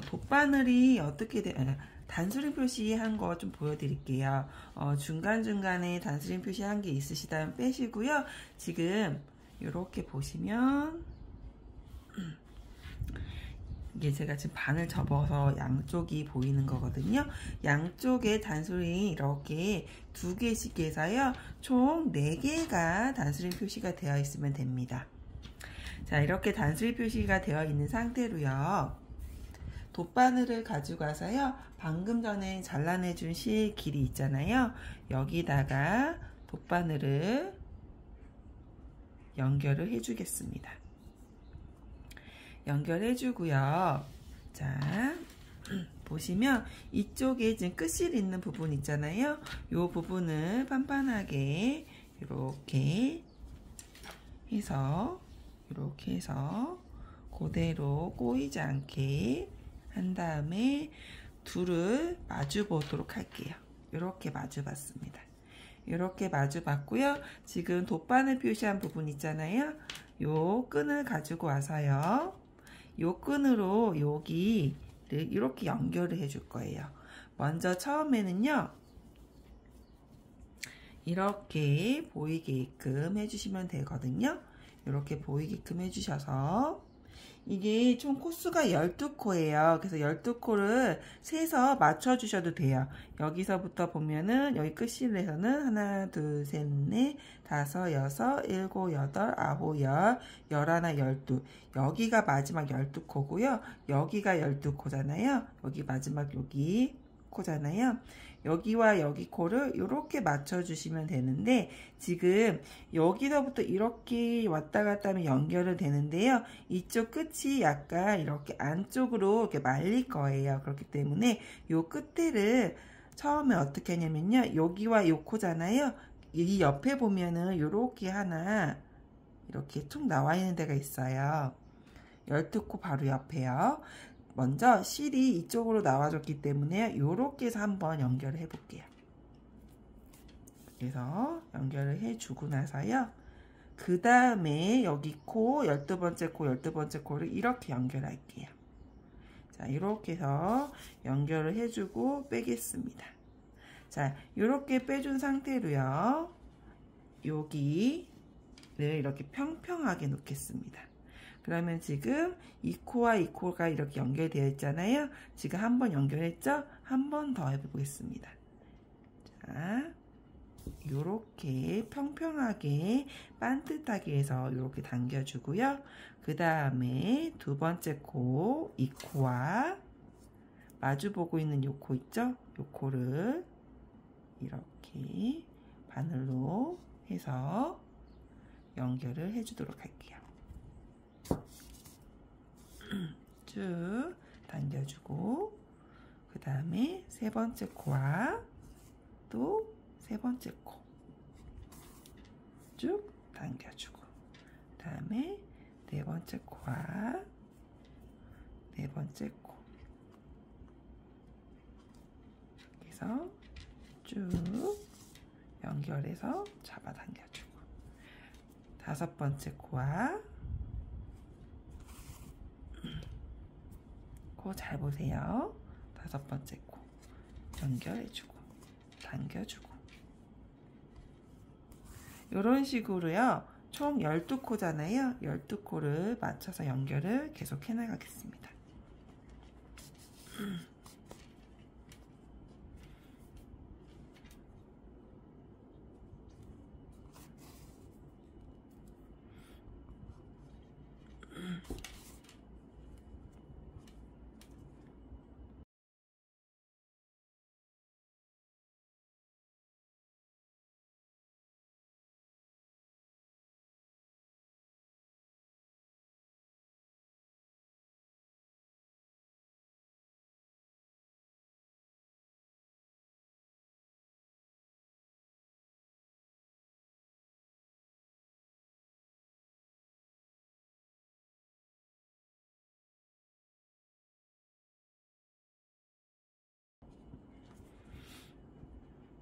돗바늘이 어떻게 단수링 표시한 거 좀 보여드릴게요. 중간중간에 단수링 표시한 게 있으시다면 빼시고요. 지금 이렇게 보시면 이게 제가 지금 반을 접어서 양쪽이 보이는 거거든요. 양쪽에 단수링 이렇게 2개씩 해서요. 총 4개가 단수링 표시가 되어 있으면 됩니다. 자, 이렇게 단수링 표시가 되어 있는 상태로요. 돗바늘을 가지고 와서요. 방금 전에 잘라내준 실 길이 있잖아요. 여기다가 돗바늘을 연결을 해주겠습니다. 연결해주고요. 자, 보시면 이쪽에 지금 끝실 있는 부분 있잖아요. 이 부분을 판판하게 이렇게 해서 그대로 꼬이지 않게 한 다음에 둘을 마주 보도록 할게요. 이렇게 마주 봤습니다. 이렇게 마주 봤고요. 지금 돗바늘 표시한 부분 있잖아요. 요 끈을 가지고 와서요. 요 끈으로 여기를 이렇게 연결을 해줄 거예요. 먼저 처음에는요. 이렇게 보이게끔 해주시면 되거든요. 이렇게 보이게끔 해주셔서 이게 총 코수가 12코예요. 그래서 12코를 세서 맞춰주셔도 돼요. 여기서부터 보면은 여기 끝실에서는 하나, 둘, 셋, 넷, 다섯, 여섯, 일곱, 여덟, 아홉, 열, 열하나, 12. 여기가 마지막 12코고요. 여기가 12코잖아요. 여기 마지막 여기 코잖아요. 여기와 여기 코를 이렇게 맞춰주시면 되는데 지금 여기서부터 이렇게 왔다 갔다 하면 연결을 되는데요. 이쪽 끝이 약간 이렇게 안쪽으로 이렇게 말릴 거예요. 그렇기 때문에 이 끝에를 처음에 어떻게 하냐면요. 여기와 요 코잖아요. 이 옆에 보면은 이렇게 하나 이렇게 툭 나와 있는 데가 있어요. 12코 바로 옆에요. 먼저 실이 이쪽으로 나와줬기 때문에 요렇게 해서 한번 연결을 해 볼게요. 그래서 연결을 해주고 나서요. 그 다음에 여기 코, 12번째 코, 12번째 코를 이렇게 연결할게요. 자, 이렇게 해서 연결을 해주고 빼겠습니다. 자, 이렇게 빼준 상태로요. 여기를 이렇게 평평하게 놓겠습니다. 그러면 지금 이 코와 이 코가 이렇게 연결되어 있잖아요. 지금 한 번 연결했죠? 한 번 더 해보겠습니다. 자, 요렇게 평평하게 반듯하게 해서 이렇게 당겨주고요. 그 다음에 두 번째 코, 이 코와 마주보고 있는 요 코 있죠? 요 코를 이렇게 바늘로 해서 연결을 해주도록 할게요. 쭉 당겨주고, 그 다음에 세 번째 코와 또 세 번째 코 쭉 당겨주고, 그 다음에 네 번째 코와 네 번째 코, 그래서 쭉 연결해서 잡아당겨주고, 다섯 번째 코와 코 잘 보세요. 다섯 번째 코 연결해주고 당겨주고, 이런 식으로요. 총 12코잖아요. 12코를 맞춰서 연결을 계속 해나가겠습니다.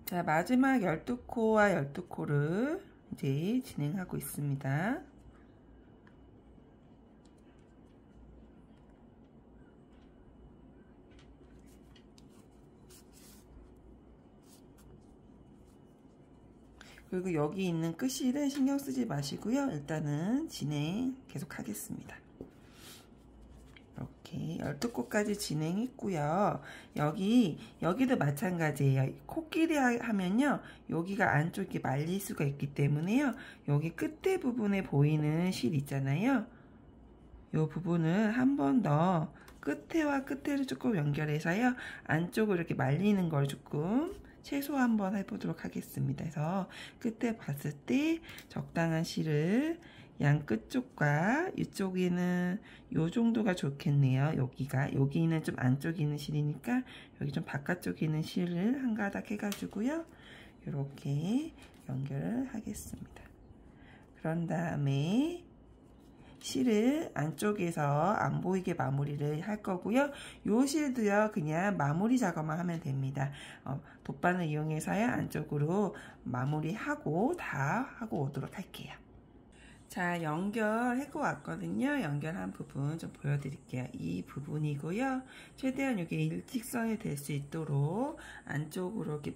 자, 마지막 12코와 12코를 이제 진행하고 있습니다. 그리고 여기 있는 끝실은 신경 쓰지 마시고요. 일단은 진행 계속 하겠습니다. 이렇게 12코까지 진행했고요. 여기도 마찬가지예요. 코끼리 하면요. 여기가 안쪽이 말릴 수가 있기 때문에요. 여기 끝에 부분에 보이는 실 있잖아요. 이 부분을 한 번 더 끝에와 끝에를 조금 연결해서요. 안쪽으로 이렇게 말리는 걸 조금 최소 한번 해보도록 하겠습니다. 그래서 끝에 봤을 때 적당한 실을 양 끝쪽과 이쪽에는 요 정도가 좋겠네요. 여기는 좀 안쪽에 있는 실이니까 여기 좀 바깥쪽에 있는 실을 한 가닥 해가지고요. 이렇게 연결을 하겠습니다. 그런 다음에 실을 안쪽에서 안 보이게 마무리를 할 거고요. 요 실도요, 그냥 마무리 작업만 하면 됩니다. 돗바늘 이용해서요, 안쪽으로 마무리하고 다 하고 오도록 할게요. 자, 연결하고 왔거든요. 연결한 부분 좀 보여드릴게요. 이 부분이고요. 최대한 이게 일직선이 될 수 있도록 안쪽으로 이렇게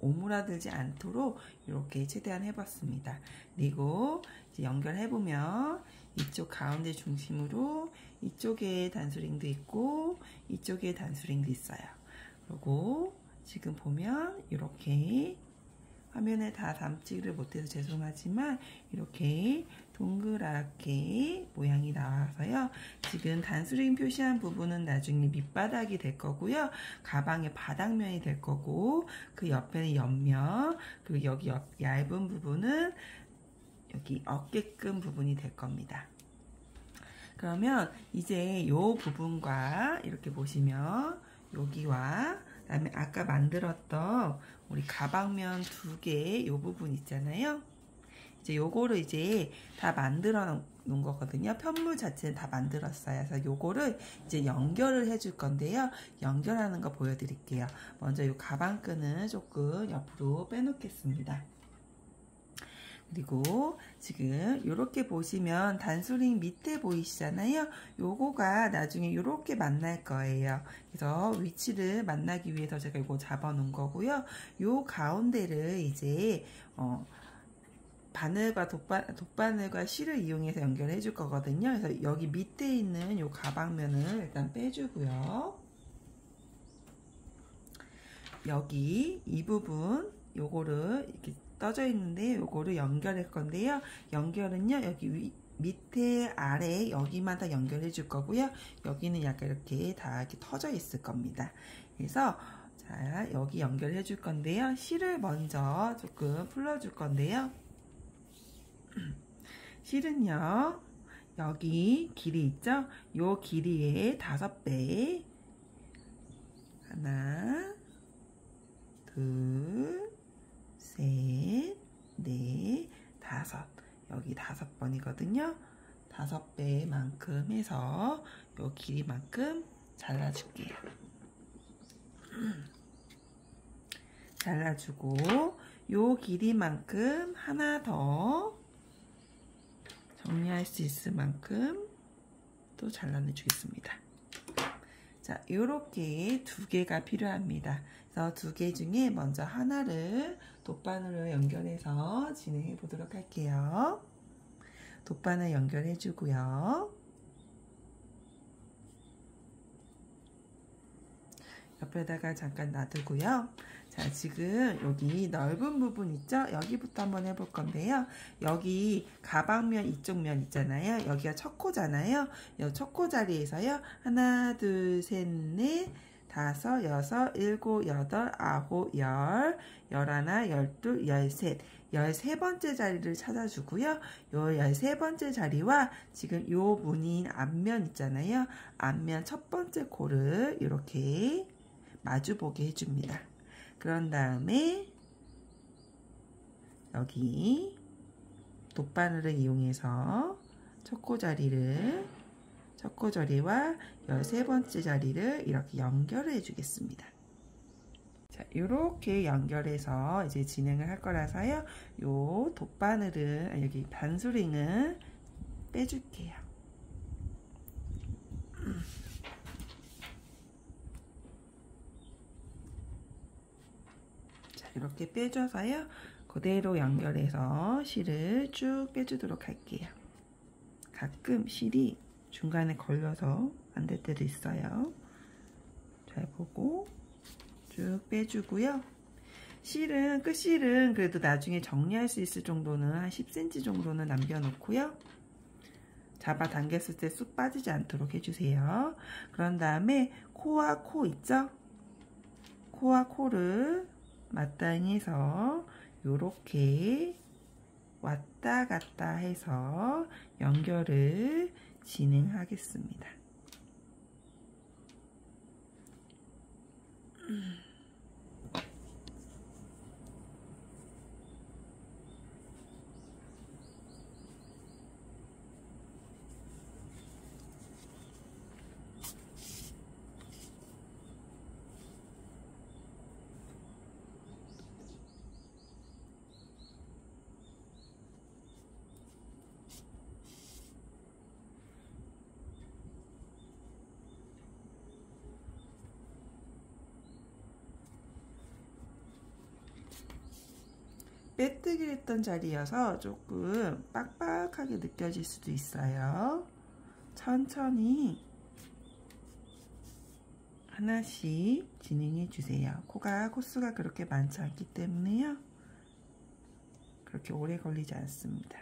오므라들지 않도록 이렇게 최대한 해봤습니다. 그리고 이제 연결해보면 이쪽 가운데 중심으로 이쪽에 단수링도 있고 이쪽에 단수링도 있어요. 그리고 지금 보면 이렇게 화면에 다 담지를 못해서 죄송하지만 이렇게 동그랗게 모양이 나와서요. 지금 단수링 표시한 부분은 나중에 밑바닥이 될 거고요. 가방의 바닥면이 될 거고, 그 옆에는 옆면, 그리고 여기 얇은 부분은 여기 어깨끈 부분이 될 겁니다. 그러면 이제 이 부분과 이렇게 보시면 여기와 그다음에 아까 만들었던 우리 가방면 두 개 이 부분 있잖아요. 이제 요거를 이제 다 만들어 놓은 거거든요. 편물 자체는 다 만들었어요. 그래서 요거를 이제 연결을 해줄 건데요. 연결하는 거 보여드릴게요. 먼저 요 가방끈을 조금 옆으로 빼놓겠습니다. 그리고 지금 이렇게 보시면 단수링 밑에 보이시잖아요. 요거가 나중에 이렇게 만날 거예요. 그래서 위치를 만나기 위해서 제가 이거 잡아 놓은 거고요. 요 가운데를 이제 바늘과 돗바늘과 실을 이용해서 연결해 줄 거거든요. 그래서 여기 밑에 있는 요 가방면을 일단 빼주고요. 여기 이 부분 요거를 이렇게 떠져 있는데 요거를 연결할 건데요. 연결은요, 여기 밑에 아래 여기만 다 연결해 줄 거고요. 여기는 약간 이렇게 다 이렇게 터져 있을 겁니다. 그래서 자, 여기 연결해 줄 건데요. 실을 먼저 조금 풀어 줄 건데요. 실은요, 여기 길이 있죠? 요 길이의 5배. 하나, 둘, 셋, 넷, 5. 여기 5번이거든요. 5배만큼 해서 요 길이만큼 잘라줄게요. 잘라주고 요 길이만큼 하나 더 정리할 수 있을 만큼 또 잘라내 주겠습니다. 자, 요렇게 2개가 필요합니다. 그래서 2개 중에 먼저 하나를 돗바늘로 연결해서 진행해 보도록 할게요. 돗바늘 연결해 주고요. 옆에다가 잠깐 놔두고요. 자, 지금 여기 넓은 부분 있죠? 여기부터 한번 해볼 건데요. 여기 가방면 이쪽 면 있잖아요. 여기가 첫 코잖아요. 이 첫 코 자리에서요. 하나, 둘, 셋, 넷, 5, 6, 7, 8, 9, 10, 11, 12, 13, 13번째 자리를 찾아주고요. 요 13번째 자리와 지금 요 무늬인 앞면 있잖아요. 앞면 첫 번째 코를 이렇게 마주보게 해줍니다. 그런 다음에 여기 돗바늘을 이용해서 첫 코 자리와 13번째 자리를 이렇게 연결해 주겠습니다. 자, 이렇게 연결해서 이제 진행을 할 거라서요. 요 돗바늘을, 여기 반스링을 빼줄게요. 이렇게 빼줘서요. 그대로 연결해서 실을 쭉 빼주도록 할게요. 가끔 실이 중간에 걸려서 안 될 때도 있어요. 잘 보고 쭉 빼주고요. 끝실은 그래도 나중에 정리할 수 있을 정도는 한 10cm 정도는 남겨놓고요. 잡아당겼을 때 쑥 빠지지 않도록 해주세요. 그런 다음에 코와 코 있죠? 코와 코를 마땅히 해서 요렇게 왔다 갔다 해서 연결을 진행하겠습니다. 빼뜨기를 했던 자리여서 조금 빡빡하게 느껴질 수도 있어요. 천천히 하나씩 진행해 주세요. 코수가 그렇게 많지 않기 때문에요. 그렇게 오래 걸리지 않습니다.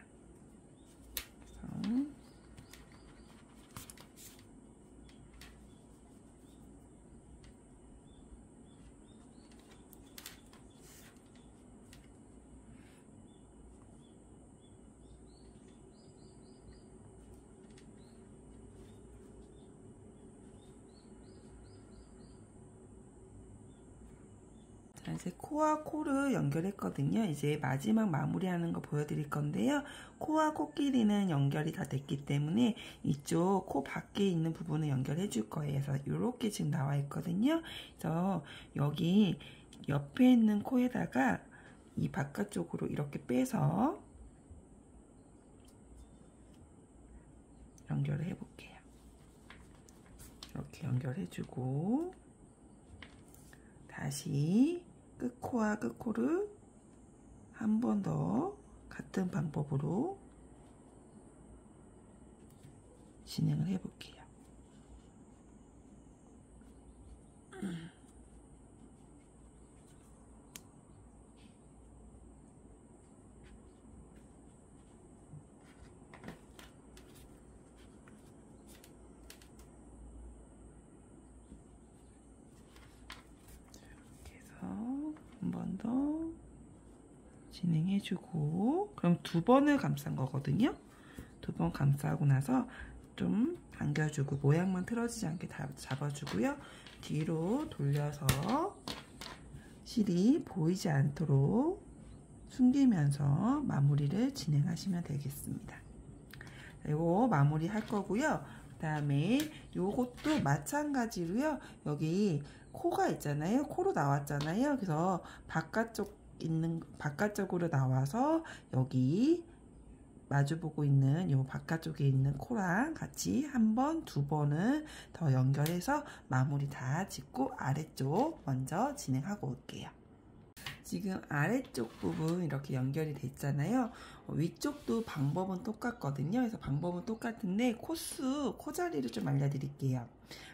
자, 이제 코와 코를 연결했거든요. 이제 마지막 마무리하는 거 보여드릴 건데요. 코와 코 길이는 연결이 다 됐기 때문에 이쪽 코 밖에 있는 부분을 연결해 줄 거예요. 그래서 이렇게 지금 나와 있거든요. 그래서 여기 옆에 있는 코에다가 이 바깥쪽으로 이렇게 빼서 연결을 해 볼게요. 이렇게 연결해 주고 다시 끝코와 끝코를 한 번 더 같은 방법으로 진행을 해 볼게요. 한 번 더 진행해주고, 그럼 2번을 감싼 거거든요. 두 번 감싸고 나서 좀 당겨주고 모양만 틀어지지 않게 다 잡아주고요. 뒤로 돌려서 실이 보이지 않도록 숨기면서 마무리를 진행하시면 되겠습니다. 이거 마무리 할 거고요. 그 다음에 요것도 마찬가지로요. 여기 코가 있잖아요. 코로 나왔잖아요. 그래서 바깥쪽으로 나와서 여기 마주보고 있는 요 바깥쪽에 있는 코랑 같이 한 번, 두 번은 더 연결해서 마무리 다 짓고 아래쪽 먼저 진행하고 올게요. 지금 아래쪽 부분 이렇게 연결이 됐잖아요. 위쪽도 방법은 똑같거든요. 그래서 방법은 똑같은데 코 자리를 좀 알려드릴게요.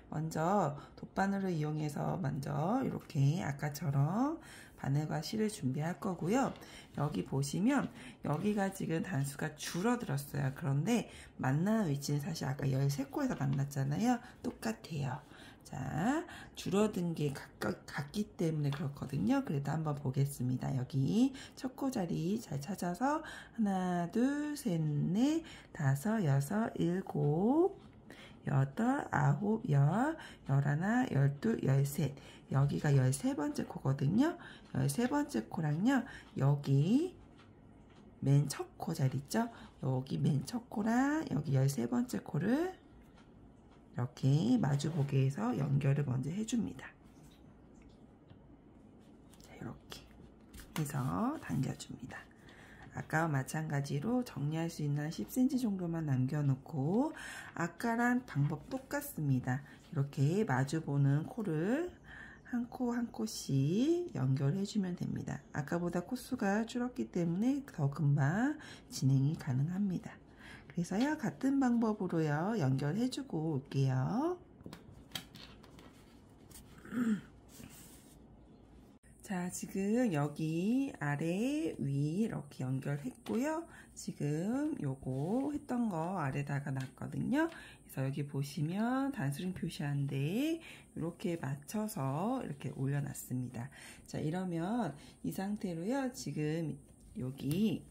먼저 돗바늘을 이용해서 먼저 이렇게 아까처럼 바늘과 실을 준비할 거고요. 여기 보시면 여기가 지금 단수가 줄어들었어요. 그런데 만나는 위치는 사실 아까 13코에서 만났잖아요. 똑같아요. 자, 줄어든 게 같기 때문에 그렇거든요. 그래도 한번 보겠습니다. 여기 첫 코 자리 잘 찾아서 하나, 둘, 셋, 넷, 다섯, 여섯, 일곱, 여덟, 아홉, 열, 열하나, 열둘, 열셋. 여기가 13번째 코거든요. 13번째 코랑요. 여기 맨 첫 코 자리 있죠? 여기 맨 첫 코랑 여기 13번째 코를 이렇게 마주보게 해서 연결을 먼저 해줍니다. 자, 이렇게 해서 당겨줍니다. 아까와 마찬가지로 정리할 수 있는 10cm 정도만 남겨놓고 아까랑 방법 똑같습니다. 이렇게 마주보는 코를 한 코 한 코씩 연결해주면 됩니다. 아까보다 코수가 줄었기 때문에 더 금방 진행이 가능합니다. 그래서요, 같은 방법으로요, 연결해주고 올게요. 자, 지금 여기 아래 위 이렇게 연결했고요. 지금 요거 했던 거 아래다가 놨거든요. 그래서 여기 보시면 단수링 표시한 데에 이렇게 맞춰서 이렇게 올려놨습니다. 자, 이러면 이 상태로요. 지금 여기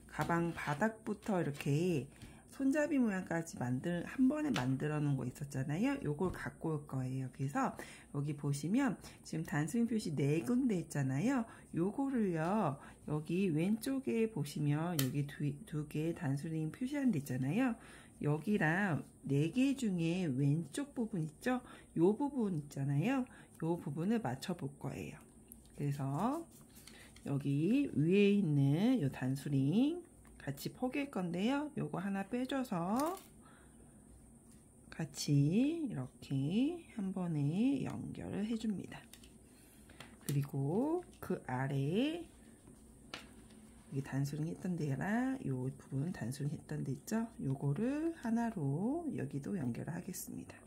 가방 바닥부터 이렇게 손잡이 모양까지 한 번에 만들어 놓은 거 있었잖아요. 요걸 갖고 올 거예요. 그래서 여기 보시면 지금 단수링 표시 4군데 있잖아요. 요거를요, 여기 왼쪽에 보시면 여기 두 개 단수링 표시한 데 있잖아요. 여기랑 4개 중에 왼쪽 부분 있죠? 요 부분 있잖아요. 요 부분을 맞춰 볼 거예요. 그래서 여기 위에 있는 요 단수링 같이 포개일 건데요. 요거 하나 빼줘서 같이 이렇게 한 번에 연결을 해줍니다. 그리고 그 아래에 여기 단수링 했던 데랑 요 부분 단수링 했던 데 있죠? 요거를 하나로 여기도 연결을 하겠습니다.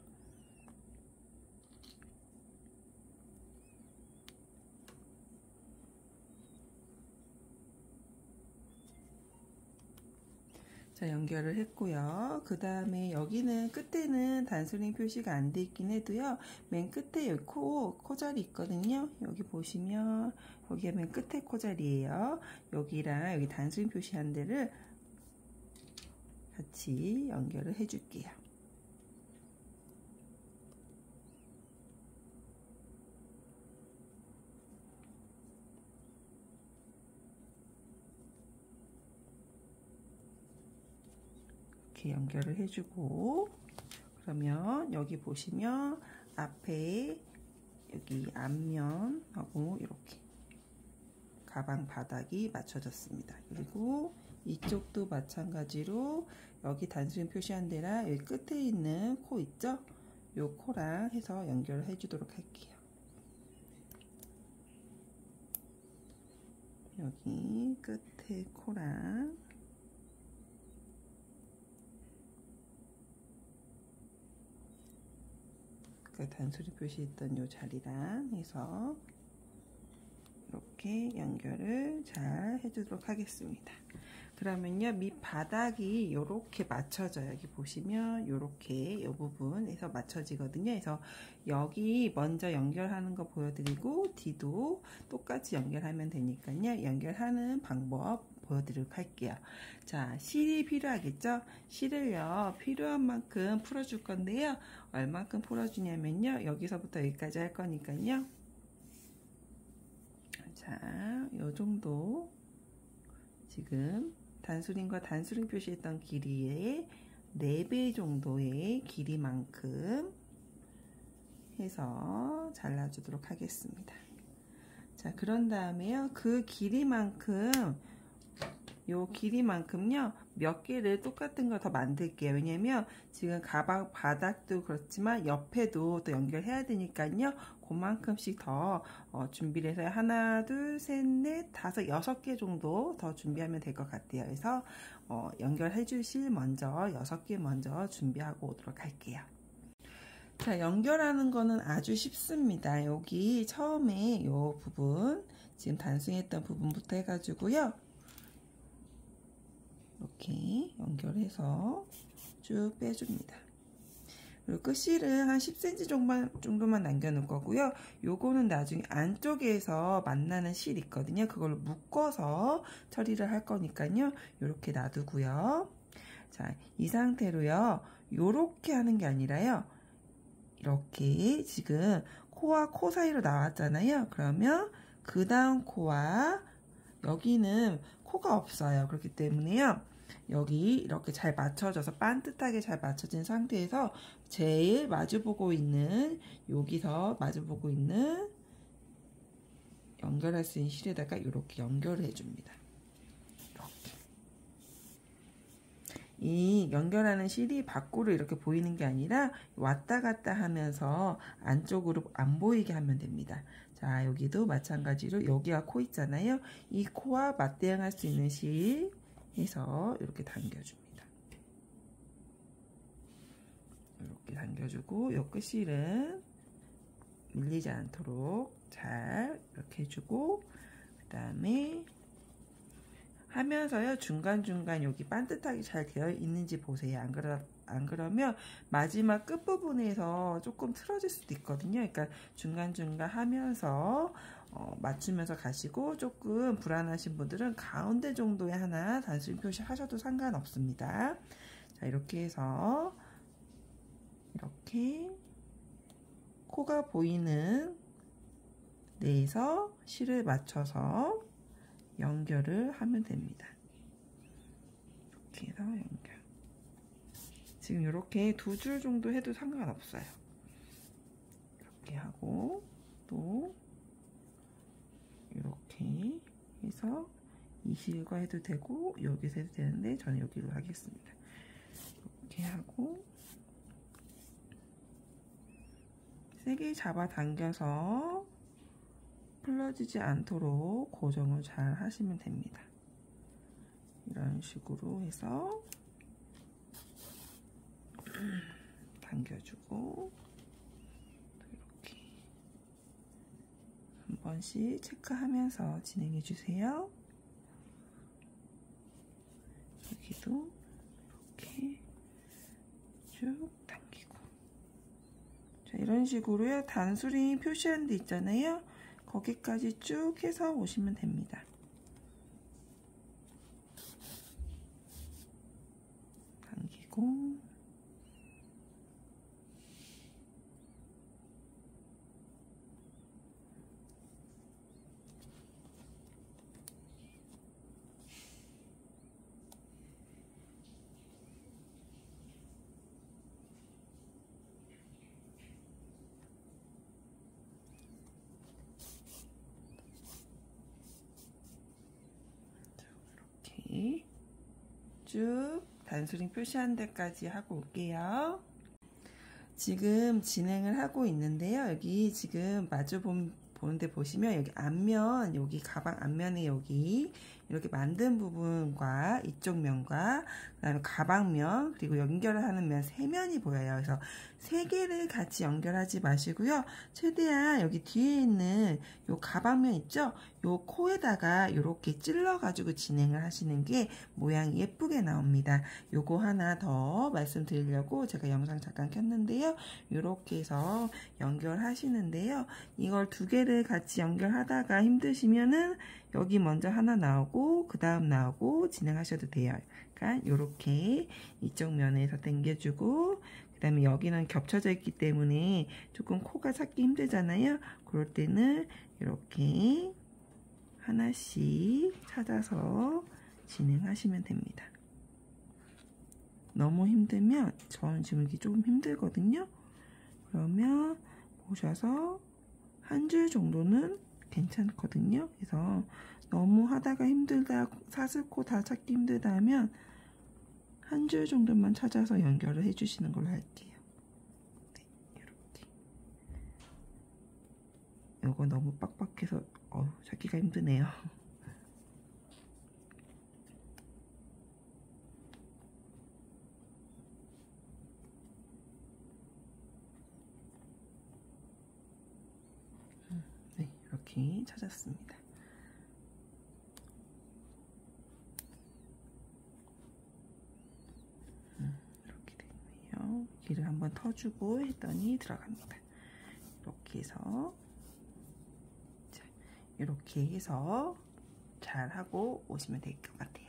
자, 연결을 했고요. 그 다음에 여기는 끝에는 단수링 표시가 안 돼 있긴 해도요. 맨 끝에 여기 코자리 있거든요. 여기 보시면 여기가 맨 끝에 코자리예요. 여기랑 여기 단수링 표시한 데를 같이 연결을 해줄게요. 이렇게 연결을 해주고, 그러면 여기 보시면 앞에 여기 앞면하고 이렇게 가방 바닥이 맞춰졌습니다. 그리고 이쪽도 마찬가지로 여기 단수링 표시한 데랑 여기 끝에 있는 코 있죠? 요 코랑 해서 연결을 해주도록 할게요. 여기 끝에 코랑 그 단수링 표시했던 요 자리랑 해서 이렇게 연결을 잘 해주도록 하겠습니다. 그러면요, 밑바닥이 이렇게 맞춰져요. 여기 보시면 이렇게 이 부분에서 맞춰지거든요. 그래서 여기 먼저 연결하는 거 보여드리고 뒤도 똑같이 연결하면 되니까요. 연결하는 방법 보여드리도록 할게요. 자, 실이 필요하겠죠? 실을요, 필요한 만큼 풀어줄 건데요. 얼만큼 풀어주냐면요, 여기서부터 여기까지 할 거니까요. 자, 요 정도 지금 단수링과 단수링 표시했던 길이의 4배 정도의 길이만큼 해서 잘라주도록 하겠습니다. 자, 그런 다음에요, 그 길이만큼, 요 길이만큼요, 몇 개를 똑같은 거 더 만들게요. 왜냐면 지금 가방 바닥도 그렇지만 옆에도 또 연결해야 되니까요, 그만큼씩 더 준비를 해서 하나, 둘, 셋, 넷, 다섯, 6개 정도 더 준비하면 될 것 같아요. 그래서 연결해 주실 먼저 6개 먼저 준비하고 오도록 할게요. 자, 연결하는 거는 아주 쉽습니다. 여기 처음에 요 부분, 지금 단수했던 부분부터 해가지고요, 이렇게 연결해서 쭉 빼줍니다. 그리고 끝실은 한 10cm 정도만 남겨놓을 거고요. 요거는 나중에 안쪽에서 만나는 실 있거든요. 그걸로 묶어서 처리를 할 거니까요. 요렇게 놔두고요. 자, 이 상태로요, 요렇게 하는 게 아니라요, 이렇게 지금 코와 코 사이로 나왔잖아요. 그러면 그 다음 코와 여기는 코가 없어요. 그렇기 때문에요, 여기 이렇게 잘 맞춰져서 반듯하게 잘 맞춰진 상태에서 제일 마주보고 있는, 여기서 마주보고 있는 연결할 수 있는 실에다가 이렇게 연결을 해줍니다. 이렇게. 이 연결하는 실이 밖으로 이렇게 보이는 게 아니라 왔다 갔다 하면서 안쪽으로 안 보이게 하면 됩니다. 자, 여기도 마찬가지로 여기가 코 있잖아요. 이 코와 맞대응할 수 있는 실 해서 이렇게 당겨줍니다. 이렇게 당겨주고, 요 끝실은 밀리지 않도록 잘 이렇게 해주고, 그 다음에 하면서요, 중간중간 여기 반듯하게 잘 되어 있는지 보세요. 안 그러면 마지막 끝부분에서 조금 틀어질 수도 있거든요. 그러니까 중간중간 하면서 맞추면서 가시고, 조금 불안하신 분들은 가운데 정도에 하나 단수링 표시 하셔도 상관없습니다. 자, 이렇게 해서 이렇게 코가 보이는 데에서 실을 맞춰서 연결을 하면 됩니다. 이렇게 해서 연결. 지금 이렇게 2줄 정도 해도 상관없어요. 이렇게 하고, 또 이렇게 해서 이 실과 해도 되고 여기서 해도 되는데 저는 여기로 하겠습니다. 이렇게 하고 세게 잡아 당겨서 풀러지지 않도록 고정을 잘 하시면 됩니다. 이런 식으로 해서 당겨주고, 이렇게 한 번씩 체크하면서 진행해 주세요. 여기도 이렇게 쭉 당기고. 자, 이런 식으로요, 단수링 표시한 데 있잖아요. 거기까지 쭉 해서 오시면 됩니다. 당기고, 쭉 단수링 표시한 데까지 하고 올게요. 지금 진행을 하고 있는데요. 여기 지금 마주 보는데 보시면 여기 앞면, 여기 가방 앞면에 여기 이렇게 만든 부분과 이쪽 면과 그다음에 가방면, 그리고 연결을 하는 면 3면이 보여요. 그래서 3개를 같이 연결하지 마시고요. 최대한 여기 뒤에 있는 요 가방면 있죠? 요 코에다가 이렇게 찔러 가지고 진행을 하시는 게 모양이 예쁘게 나옵니다. 요거 하나 더 말씀드리려고 제가 영상 잠깐 켰는데요. 이렇게 해서 연결하시는데요. 이걸 2개를 개를 같이 연결하다가 힘드시면은 여기 먼저 하나 나오고 그 다음 나오고 진행하셔도 돼요. 그러니까 이렇게 이쪽 면에서 당겨주고, 그 다음에 여기는 겹쳐져 있기 때문에 조금 코가 찾기 힘들잖아요. 그럴 때는 이렇게 하나씩 찾아서 진행하시면 됩니다. 너무 힘들면, 저는 지금 이게 조금 힘들거든요. 그러면 보셔서 한 줄 정도는 괜찮거든요. 그래서 너무 하다가 힘들다, 사슬코 다 찾기 힘들다 하면 한 줄 정도만 찾아서 연결을 해주시는 걸로 할게요. 네, 이렇게. 요거 너무 빡빡해서 찾기가 힘드네요. 네, 이렇게 찾았습니다. 이렇게 되네요. 길을 한번 터주고 했더니 들어갑니다. 이렇게 해서, 자, 이렇게 해서 잘 하고 오시면 될 것 같아요.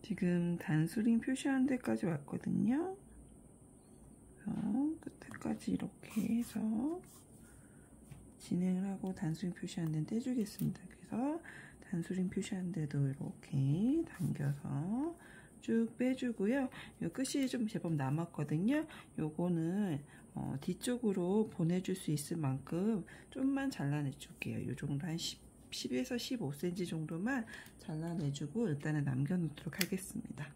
지금 단수링 표시한 데까지 왔거든요. 끝에까지 이렇게 해서 진행을 하고 단수링 표시한 데는 떼주겠습니다. 그래서 단수링 표시한 데도 이렇게 당겨서 쭉 빼주고요. 요 끝이 좀 제법 남았거든요. 요거는 뒤쪽으로 보내줄 수 있을 만큼 좀만 잘라내 줄게요. 요 정도 한 10에서 15cm 정도만 잘라내주고 일단은 남겨놓도록 하겠습니다.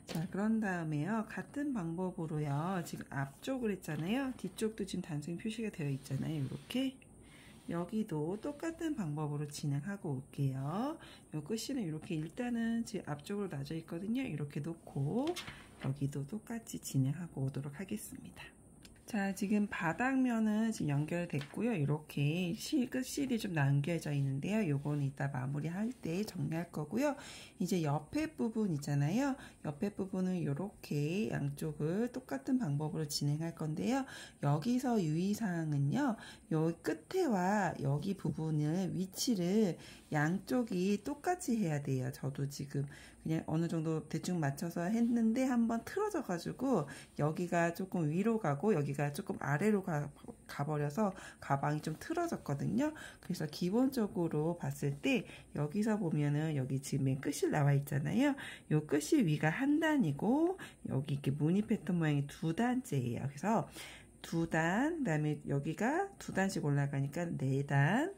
자, 그런 다음에요. 같은 방법으로요. 지금 앞쪽을 했잖아요. 뒤쪽도 지금 단수링 표시가 되어 있잖아요. 이렇게. 여기도 똑같은 방법으로 진행하고 올게요. 요 끝이는 이렇게 일단은 지금 앞쪽으로 놔져 있거든요. 이렇게 놓고 여기도 똑같이 진행하고 오도록 하겠습니다. 자, 지금 바닥면은 지금 연결됐고요. 이렇게 끝실이 좀 남겨져 있는데요. 요거는 이따 마무리할 때 정리할 거고요. 이제 옆에 부분 있잖아요. 옆에 부분은 이렇게 양쪽을 똑같은 방법으로 진행할 건데요. 여기서 유의사항은요. 요 끝에와 여기 부분을 위치를 양쪽이 똑같이 해야 돼요. 저도 지금 그냥 어느 정도 대충 맞춰서 했는데 한번 틀어져 가지고 여기가 조금 위로 가고 여기가 조금 아래로 가버려서 가방이 좀 틀어졌거든요. 그래서 기본적으로 봤을 때 여기서 보면은 여기 지금 맨 끝이 나와 있잖아요. 요 끝이 위가 한 단이고 여기 이렇게 무늬 패턴 모양이 두 단째예요. 그래서 두 단, 그 다음에 여기가 두 단씩 올라가니까 네 단,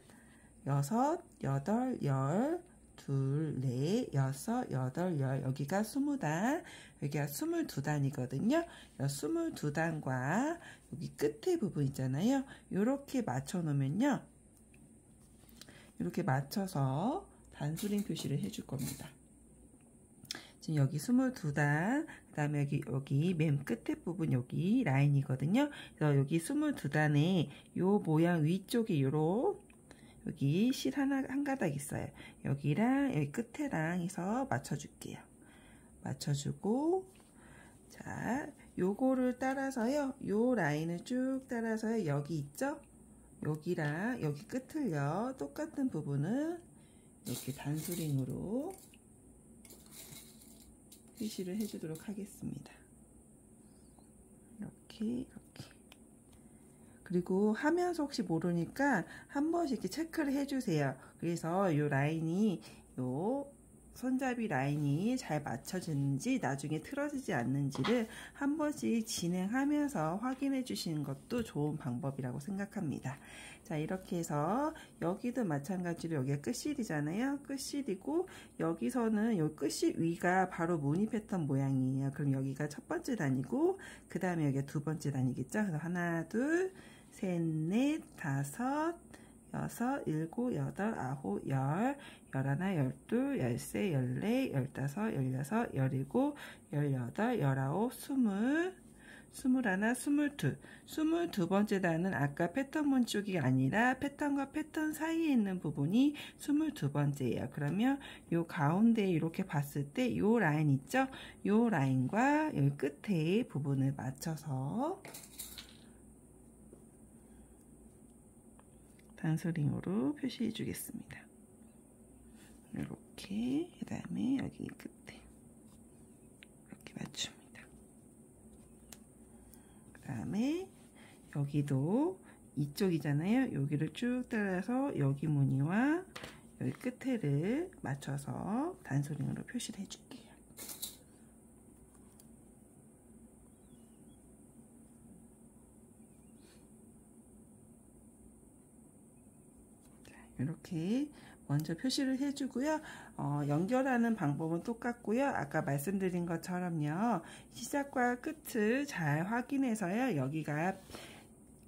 여섯, 여덟, 열, 둘, 넷, 여섯, 여덟, 열, 여기가 20단, 여기가 22단이거든요. 22단과 여기 끝에 부분 있잖아요. 이렇게 맞춰 놓으면요. 이렇게 맞춰서 단수링 표시를 해줄 겁니다. 지금 여기 22단, 그 다음에 여기 맨 끝에 부분 여기 라인이거든요. 그래서 여기 22단에 요 모양 위쪽에 여기 실 한 가닥 있어요. 여기랑 여기 끝에랑 해서 맞춰줄게요. 맞춰주고, 자, 요거를 따라서요. 요 라인을 쭉 따라서요. 여기 있죠? 여기랑 여기 끝을요. 똑같은 부분은 이렇게 단수링으로 표시를 해주도록 하겠습니다. 이렇게. 그리고 하면서 혹시 모르니까 한 번씩 이렇게 체크를 해주세요. 그래서 요 라인이, 요 손잡이 라인이 잘 맞춰지는지 나중에 틀어지지 않는지를 한 번씩 진행하면서 확인해 주시는 것도 좋은 방법이라고 생각합니다. 자, 이렇게 해서 여기도 마찬가지로 여기가 끝실이잖아요. 끝실이고 여기서는 요 끝실 위가 바로 무늬 패턴 모양이에요. 그럼 여기가 첫 번째 단이고 그 다음에 여기가 두 번째 단이겠죠. 그래서 하나, 둘, 셋, 넷, 다섯, 여섯, 일곱, 여덟, 아홉, 열, 열하나, 열둘, 열세, 열네, 열다섯, 열여섯, 열일곱, 열여덟, 열아홉, 스물, 스물하나, 스물둘. 22번째 단은 아까 패턴문 쪽이 아니라 패턴과 패턴 사이에 있는 부분이 22번째예요. 그러면 요 가운데 이렇게 봤을 때 요 라인 있죠? 요 라인과 여기 끝에 부분을 맞춰서 단소링으로 표시해 주겠습니다. 이렇게, 그 다음에 여기 끝에 이렇게 맞춥니다. 그 다음에 여기도 이쪽이잖아요. 여기를 쭉 따라서 여기 무늬와 여기 끝에를 맞춰서 단소링으로 표시를 해줄게요. 이렇게 먼저 표시를 해주고요. 연결하는 방법은 똑같고요. 아까 말씀드린 것처럼요. 시작과 끝을 잘 확인해서요. 여기가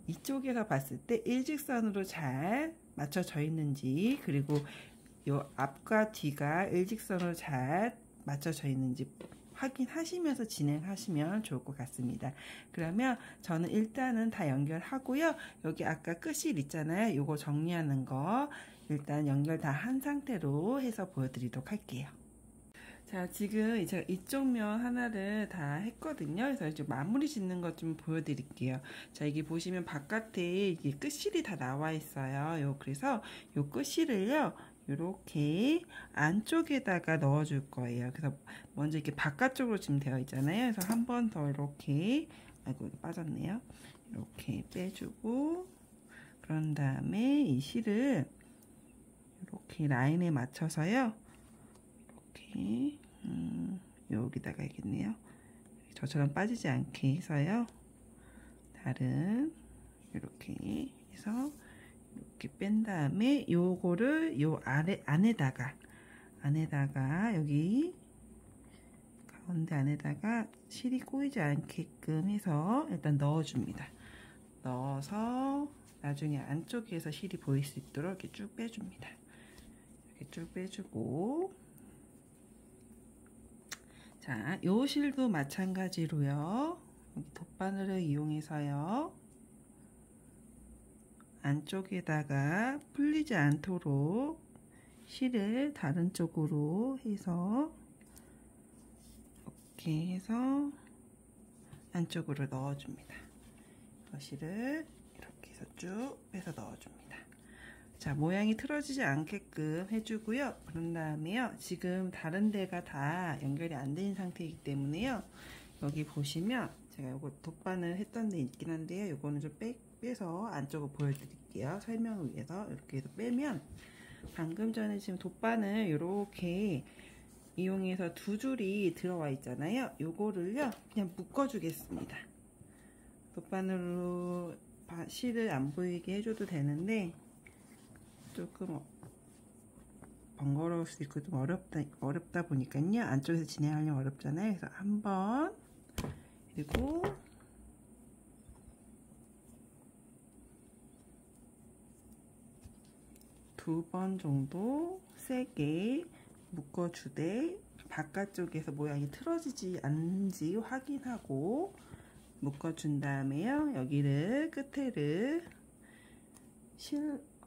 이쪽에서 봤을 때 일직선으로 잘 맞춰져 있는지, 그리고 요 앞과 뒤가 일직선으로 잘 맞춰져 있는지 확인하시면서 진행하시면 좋을 것 같습니다. 그러면 저는 일단은 다 연결하고요. 여기 아까 끝실 있잖아요. 요거 정리하는 거 일단 연결 다 한 상태로 해서 보여드리도록 할게요. 자, 지금 제가 이쪽 면 하나를 다 했거든요. 그래서 이제 마무리 짓는 것 좀 보여드릴게요. 자, 이게 보시면 바깥에 이게 끝실이 다 나와 있어요. 그래서 요 끝실을요, 이렇게 안쪽에다가 넣어 줄 거예요. 그래서 먼저 이렇게 바깥쪽으로 지금 되어 있잖아요. 그래서 한 번 더 이렇게, 아이고, 빠졌네요. 이렇게 빼주고, 그런 다음에 이 실을 이렇게 라인에 맞춰서요. 이렇게, 여기다가 있겠네요. 저처럼 빠지지 않게 해서요. 다른, 이렇게 해서, 이렇게 뺀 다음에 요거를 요 안에다가 여기 가운데 안에다가 실이 꼬이지 않게끔 해서 일단 넣어줍니다. 넣어서 나중에 안쪽에서 실이 보일 수 있도록 이렇게 쭉 빼줍니다. 이렇게 쭉 빼주고, 자, 요 실도 마찬가지로요. 여기 돗바늘을 이용해서요. 안쪽에다가 풀리지 않도록 실을 다른 쪽으로 해서 이렇게 해서 안쪽으로 넣어줍니다. 실을 이렇게 해서 쭉 빼서 넣어줍니다. 자, 모양이 틀어지지 않게끔 해주고요. 그런 다음에요, 지금 다른 데가 다 연결이 안 된 상태이기 때문에요, 여기 보시면 제가 요거 돗바늘 했던 데 있긴 한데요, 요거는 좀 빼서 안쪽을 보여드릴게요. 설명을 위해서 이렇게 해서 빼면, 방금 전에 지금 돗바늘 이렇게 이용해서 두 줄이 들어와 있잖아요. 요거를요 그냥 묶어 주겠습니다. 돗바늘로 실을 안 보이게 해줘도 되는데 조금 번거로울 수 있고 좀 어렵다 보니까요, 안쪽에서 진행하려면 어렵잖아요. 그래서 한번, 그리고 두 번 정도 세게 묶어주되 바깥쪽에서 모양이 틀어지지 않는지 확인하고 묶어준 다음에요, 여기를 끝에를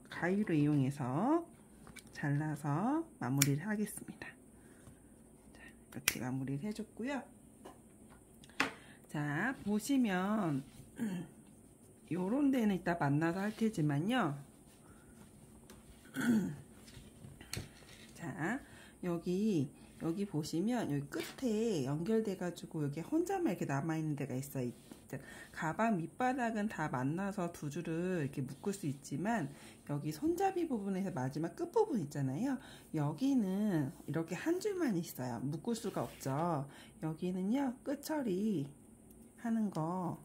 가위로 이용해서 잘라서 마무리를 하겠습니다. 자, 이렇게 마무리를 해줬고요. 자, 보시면 요런 데는 이따 만나서 할 테지만요. 자, 여기 보시면 여기 끝에 연결돼 가지고 여기 혼자만 이렇게 남아 있는 데가 있어요. 가방 밑바닥은 다 만나서 두 줄을 이렇게 묶을 수 있지만, 여기 손잡이 부분에서 마지막 끝 부분 있잖아요. 여기는 이렇게 한 줄만 있어요. 묶을 수가 없죠. 여기는요, 끝 처리 하는 거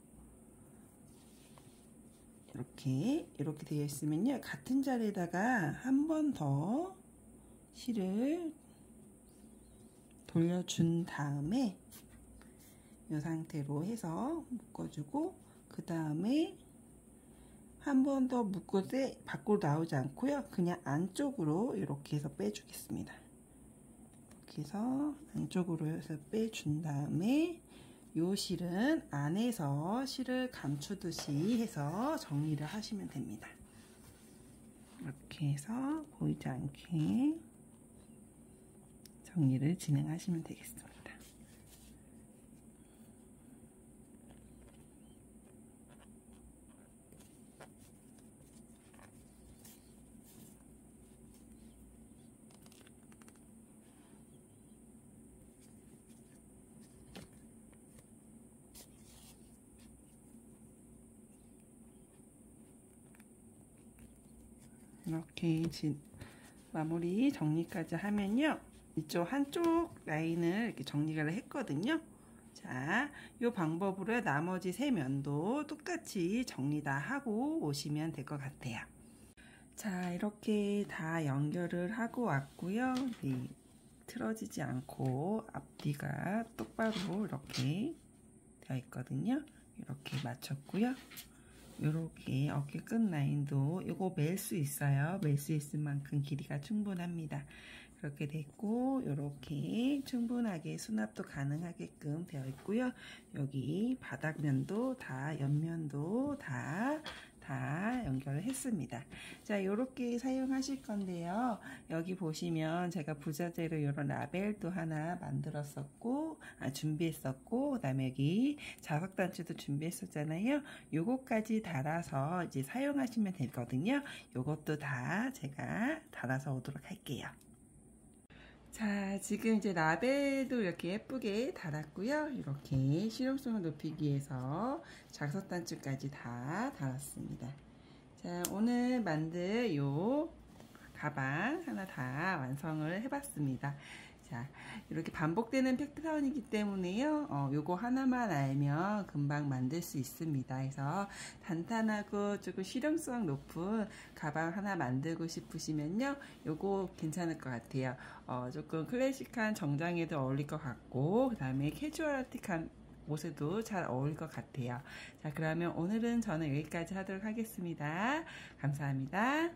이렇게 되어 있으면요, 같은 자리에다가 한 번 더 실을 돌려준 다음에 이 상태로 해서 묶어주고, 그 다음에 한 번 더 묶을 때 밖으로 나오지 않고요, 그냥 안쪽으로 이렇게 해서 빼주겠습니다. 이렇게 해서 안쪽으로 해서 빼준 다음에 요 실은 안에서 실을 감추듯이 해서 정리를 하시면 됩니다. 이렇게 해서 보이지 않게 정리를 진행하시면 되겠습니다. 이렇게 마무리 정리까지 하면요. 이쪽 한쪽 라인을 이렇게 정리를 했거든요. 자, 이 방법으로 나머지 세 면도 똑같이 정리 다 하고 오시면 될 것 같아요. 자, 이렇게 다 연결을 하고 왔고요. 네, 틀어지지 않고 앞뒤가 똑바로 이렇게 되어 있거든요. 이렇게 맞췄고요. 이렇게 어깨 끝 라인도 이거 멜 수 있어요. 멜 수 있을 만큼 길이가 충분합니다. 그렇게 됐고, 이렇게 충분하게 수납도 가능하게끔 되어 있고요. 여기 바닥면도 다, 옆면도 다 연결을 했습니다. 자, 이렇게 사용하실 건데요. 여기 보시면 제가 부자재로 이런 라벨도 하나 만들었었고, 준비했었고, 그 다음에 여기 자석단추도 준비했었잖아요. 요거까지 달아서 이제 사용하시면 되거든요. 요것도 다 제가 달아서 오도록 할게요. 자, 지금 이제 라벨도 이렇게 예쁘게 달았고요. 이렇게 실용성을 높이기 위해서 자석단추까지 다 달았습니다. 자, 오늘 만들 요 가방 하나 다 완성을 해봤습니다. 자, 이렇게 반복되는 패턴이기 때문에요. 요거 하나만 알면 금방 만들 수 있습니다. 그래서 단단하고 조금 실용성 높은 가방 하나 만들고 싶으시면요. 요거 괜찮을 것 같아요. 조금 클래식한 정장에도 어울릴 것 같고, 그 다음에 캐주얼틱한 옷에도 잘 어울릴 것 같아요. 자, 그러면 오늘은 저는 여기까지 하도록 하겠습니다. 감사합니다.